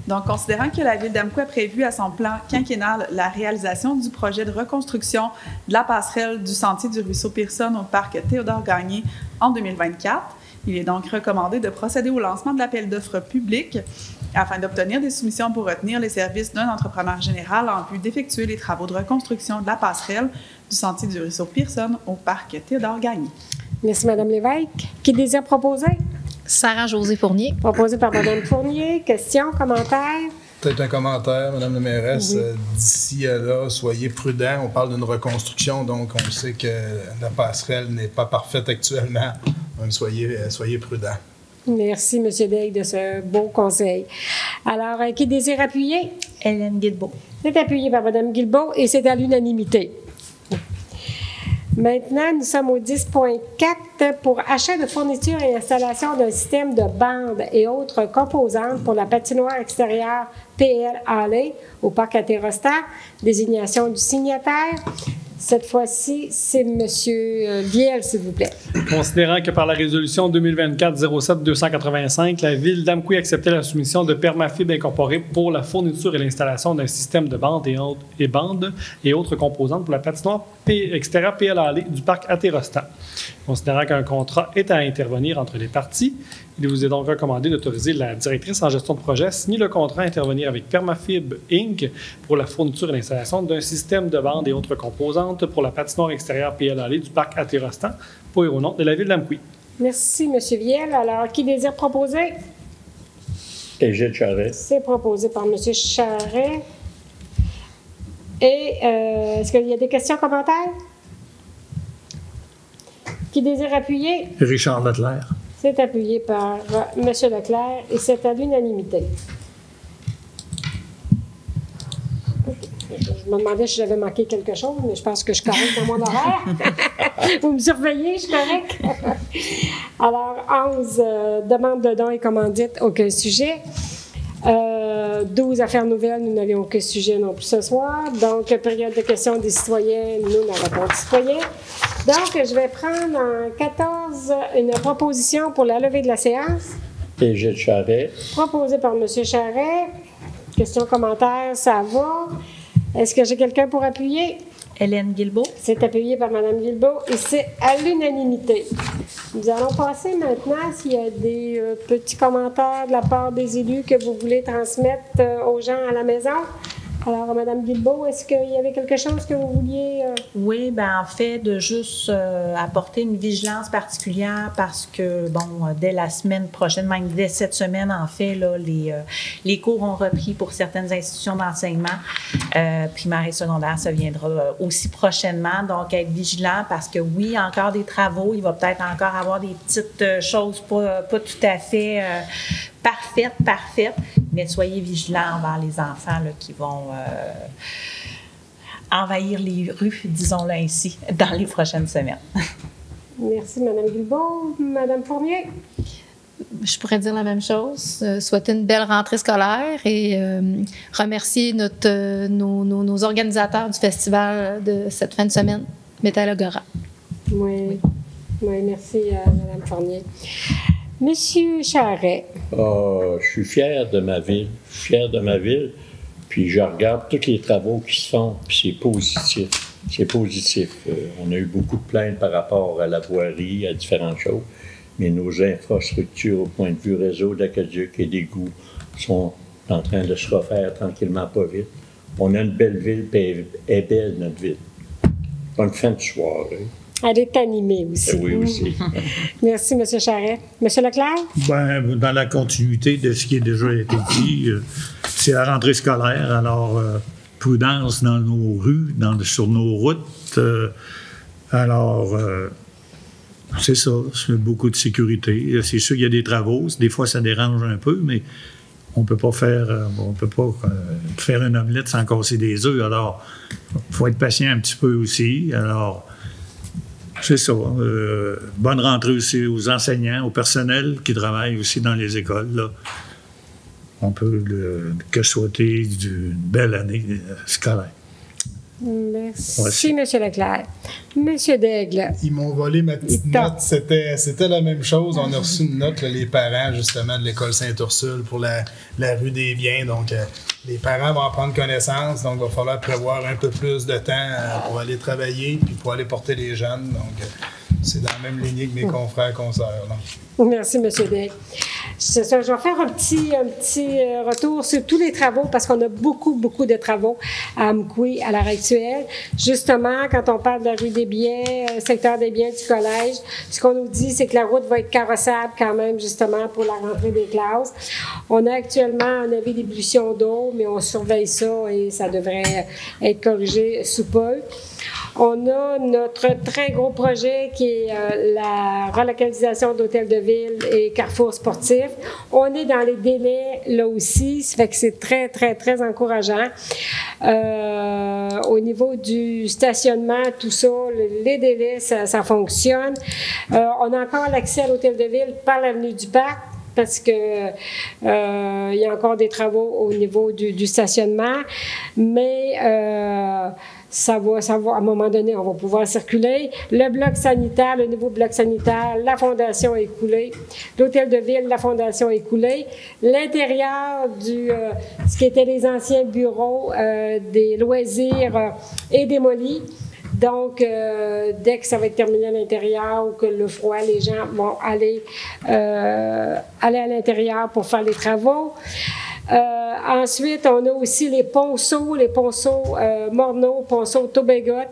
Donc, considérant que la Ville d'Amqui a prévu à son plan quinquennal la réalisation du projet de reconstruction de la passerelle du sentier du ruisseau Pearson au parc Théodore-Gagné en 2024, il est donc recommandé de procéder au lancement de l'appel d'offres public afin d'obtenir des soumissions pour retenir les services d'un entrepreneur général en vue d'effectuer les travaux de reconstruction de la passerelle du sentier du ruisseau Pearson au parc Théodore-Gagné. Merci, Mme Lévesque. Qui désire proposer? Sarah-Josée Fournier. Proposé par Mme Fournier. Questions, commentaires? Peut-être un commentaire, Mme la mairesse. Oui. D'ici à là, soyez prudents. On parle d'une reconstruction, donc on sait que la passerelle n'est pas parfaite actuellement. Donc soyez prudents. Merci, M. Daigle, de ce beau conseil. Alors, qui désire appuyer? Hélène Guilbeault. C'est appuyé par Mme Guilbeault et c'est à l'unanimité. Maintenant, nous sommes au 10.4 pour achat de fournitures et installation d'un système de bandes et autres composantes pour la patinoire extérieure PL Alley au parc Atterostar. Désignation du signataire. Cette fois-ci, c'est M. Viel, s'il vous plaît. Considérant que par la résolution 2024-07-285, la Ville d'Amqui acceptait la soumission de Permafib Incorporé pour la fourniture et l'installation d'un système de bandes et autres composantes pour la patinoire extérieure PLAL du parc Atterostar. Considérant qu'un contrat est à intervenir entre les parties, il vous est donc recommandé d'autoriser la directrice en gestion de projet à signer le contrat à intervenir avec Permafib Inc. pour la fourniture et l'installation d'un système de bandes et autres composantes pour la patinoire extérieure PLAL du parc Atterostar pour et au nom de la Ville d'Amqui. Merci, M. Viel. Alors, qui désire proposer? Égide Charret. C'est proposé par M. Charret. Et est-ce qu'il y a des questions, commentaires? Qui désire appuyer? Richard Leclerc. C'est appuyé par M. Leclerc et c'est à l'unanimité. Je me demandais si j'avais manqué quelque chose, mais je pense que je suis correct dans mon horaire. Vous me surveillez, je suis correct. Alors, 11 demandes de dons et commandites, aucun sujet. 12 affaires nouvelles, nous n'avions aucun sujet non plus ce soir. Donc, période de questions des citoyens, nous n'avons pas de citoyens. Donc, je vais prendre en 14 une proposition pour la levée de la séance. Égide Charret. Proposée par M. Charret. Questions, commentaires, ça va. Est-ce que j'ai quelqu'un pour appuyer? Hélène Guilbeault. C'est appuyé par Mme Guilbeault et c'est à l'unanimité. Nous allons passer maintenant s'il y a des petits commentaires de la part des élus que vous voulez transmettre aux gens à la maison. Alors, Mme Guilbeault, est-ce qu'il y avait quelque chose que vous vouliez... Oui, bien, en fait, de juste apporter une vigilance particulière parce que, bon, dès la semaine prochaine, même dès cette semaine, en fait, là, les cours ont repris pour certaines institutions d'enseignement primaire et secondaire. Ça viendra aussi prochainement. Donc, être vigilant parce que, oui, encore des travaux. Il va peut-être encore avoir des petites choses pas tout à fait... parfaite, mais soyez vigilants envers les enfants là, qui vont envahir les rues, disons-le ainsi, dans les prochaines semaines. Merci, Mme Guilbeault. Mme Fournier? Je pourrais dire la même chose. Souhaiter une belle rentrée scolaire et remercier nos organisateurs du festival de cette fin de semaine, Métallagora. Oui, merci, Mme Fournier. Monsieur Charret. Je suis fier de ma ville. Puis je regarde tous les travaux qui se font, puis c'est positif. On a eu beaucoup de plaintes par rapport à la voirie, à différentes choses, mais nos infrastructures au point de vue réseau d'aqueduc et d'égouts sont en train de se refaire tranquillement, pas vite. On a une belle ville, puis elle est belle, notre ville. Bonne fin de soirée. Elle est animée aussi. Oui, aussi. Merci, M. Charret. M. Leclerc? Bien, dans la continuité de ce qui a déjà été dit, c'est la rentrée scolaire. Alors, prudence dans nos rues, sur nos routes. C'est ça, c'est beaucoup de sécurité. C'est sûr qu'il y a des travaux. Des fois, ça dérange un peu, mais on peut pas faire une omelette sans casser des œufs. Alors, il faut être patient un petit peu aussi. Alors, c'est ça. Bonne rentrée aussi aux enseignants, au personnel qui travaille aussi dans les écoles. Là. On peut que souhaiter une belle année scolaire. Merci, M. Leclerc. M. Daigle. Ils m'ont volé ma petite note. C'était la même chose. On a reçu une note, là, les parents, justement, de l'école Sainte-Ursule pour la rue des Biens. Donc, les parents vont en prendre connaissance. Donc, il va falloir prévoir un peu plus de temps pour aller travailler puis pour aller porter les jeunes. Donc, c'est dans la même lignée que mes confrères consoeurs. Là. Merci, M. Daigle. C'est ça, je vais faire un petit retour sur tous les travaux parce qu'on a beaucoup de travaux à Amkoui à l'heure actuelle. Justement, quand on parle de la rue des Biens, secteur des Biens du collège, ce qu'on nous dit, c'est que la route va être carrossable quand même, justement, pour la rentrée des classes. On a actuellement un avis d'ébullition d'eau, mais on surveille ça et ça devrait être corrigé sous peu. On a notre très gros projet qui est la relocalisation d'hôtels de ville et carrefour sportif. On est dans les délais là aussi, ça fait que c'est très encourageant. Au niveau du stationnement, tout ça, les délais, ça fonctionne. On a encore l'accès à l'hôtel de ville par l'avenue du Parc, parce que il y a encore des travaux au niveau du stationnement, mais ça va, à un moment donné, on va pouvoir circuler. Le bloc sanitaire, le nouveau bloc sanitaire, la fondation est coulée. L'hôtel de ville, la fondation est coulée. L'intérieur ce qui était les anciens bureaux des loisirs est démoli. Donc, dès que ça va être terminé à l'intérieur ou que le froid, les gens vont aller à l'intérieur pour faire les travaux. Ensuite, on a aussi les ponceaux Morneau, ponceaux Tobagot.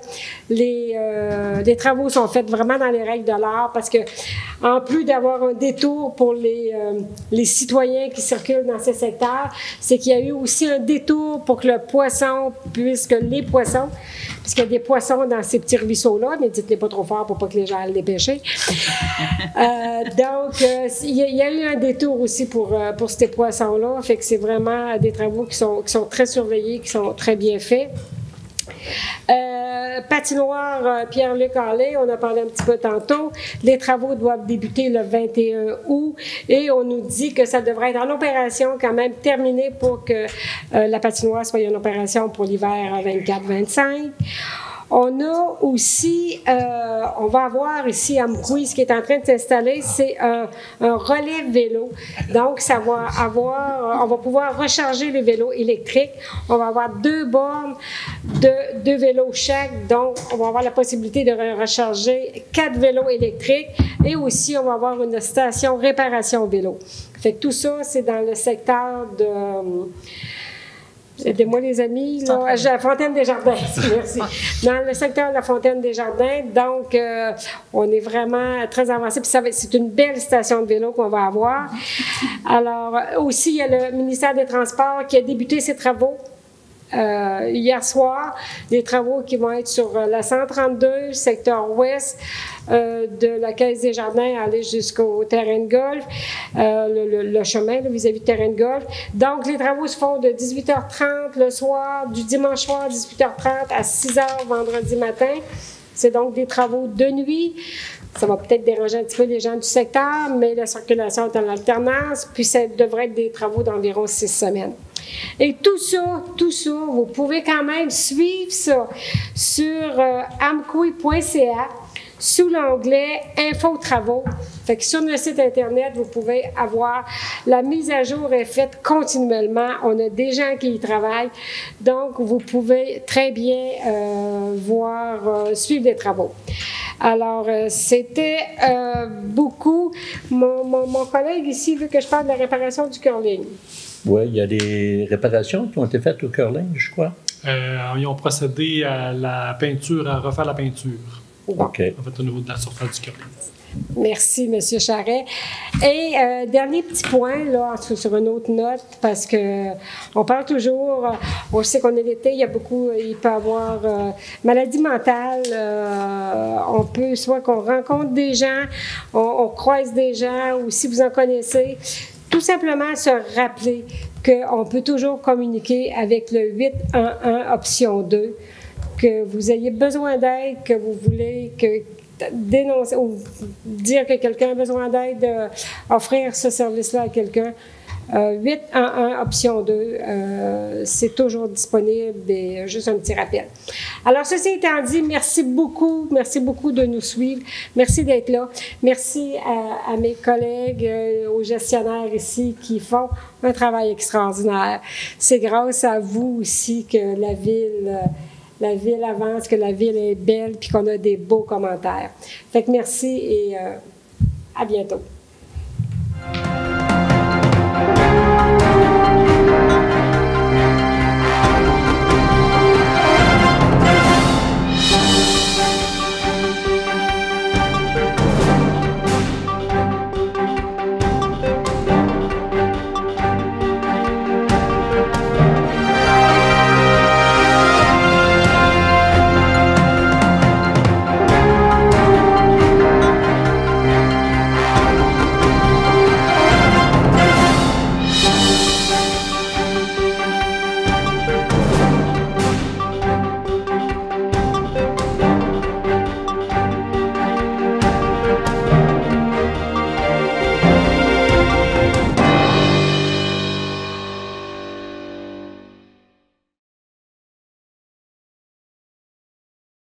Les travaux sont faits vraiment dans les règles de l'art parce que, en plus d'avoir un détour pour les citoyens qui circulent dans ces secteurs, c'est qu'il y a eu aussi un détour pour que les poissons, puisqu'il y a des poissons dans ces petits ruisseaux-là, mais dites-les pas trop fort pour pas que les gens aillent les pêcher. Donc, il y a eu un détour aussi pour ces poissons-là. Fait que c'est vraiment des travaux qui sont très surveillés, qui sont très bien faits. Patinoire Pierre-Luc Allais, on a parlé un petit peu tantôt. Les travaux doivent débuter le 21 août et on nous dit que ça devrait être en opération quand même terminé pour que la patinoire soit en opération pour l'hiver 24-25. On a aussi, on va avoir ici à Mkoui, ce qui est en train de s'installer, c'est un relais vélo. Donc, ça va avoir, on va pouvoir recharger les vélos électriques. On va avoir 2 bornes de 2 vélos chaque. Donc, on va avoir la possibilité de recharger 4 vélos électriques. Et aussi, on va avoir une station réparation vélo. Fait que tout ça, c'est dans le secteur de... Aidez-moi, les amis, là, la Fontaine-des-Jardins, merci. Dans le secteur de la Fontaine-des-Jardins, donc, on est vraiment très avancé. Puis c'est une belle station de vélo qu'on va avoir. Alors, aussi, il y a le ministère des Transports qui a débuté ses travaux. Hier soir, des travaux qui vont être sur la 132, secteur ouest, de la Caisse des Jardins aller jusqu'au terrain de golf, le chemin vis-à-vis du terrain de golf. Donc, les travaux se font de 18h30 le soir, du dimanche soir, 18h30 à 6h vendredi matin. C'est donc des travaux de nuit. Ça va peut-être déranger un petit peu les gens du secteur, mais la circulation est en alternance, puis ça devrait être des travaux d'environ 6 semaines. Et tout ça, vous pouvez quand même suivre ça sur amkoui.ca sous l'onglet Info Travaux. Fait que sur notre site Internet, vous pouvez avoir la mise à jour est faite continuellement. On a des gens qui y travaillent. Donc, vous pouvez très bien suivre les travaux. Alors, c'était beaucoup. Mon collègue ici veut que je parle de la réparation du curling. Oui, il y a des réparations qui ont été faites au curling, je crois. Ils ont procédé à la peinture, à refaire la peinture. Bon. OK. En fait, au niveau de la surface du curling. Merci, M. Charret. Et dernier petit point, là, sur une autre note, parce que on parle toujours, on sait qu'on est l'été, il peut y avoir maladie mentale, on peut, soit qu'on rencontre des gens, on croise des gens, ou si vous en connaissez, tout simplement se rappeler qu'on peut toujours communiquer avec le 811 option 2, que vous ayez besoin d'aide, que vous voulez dénoncer ou dire que quelqu'un a besoin d'aide, offrir ce service-là à quelqu'un. 811 option 2, c'est toujours disponible et juste un petit rappel. Alors, ceci étant dit, merci beaucoup de nous suivre. Merci d'être là. Merci à mes collègues, aux gestionnaires ici qui font un travail extraordinaire. C'est grâce à vous aussi que la ville avance, que la ville est belle, puis qu'on a des beaux commentaires. Fait que merci et à bientôt.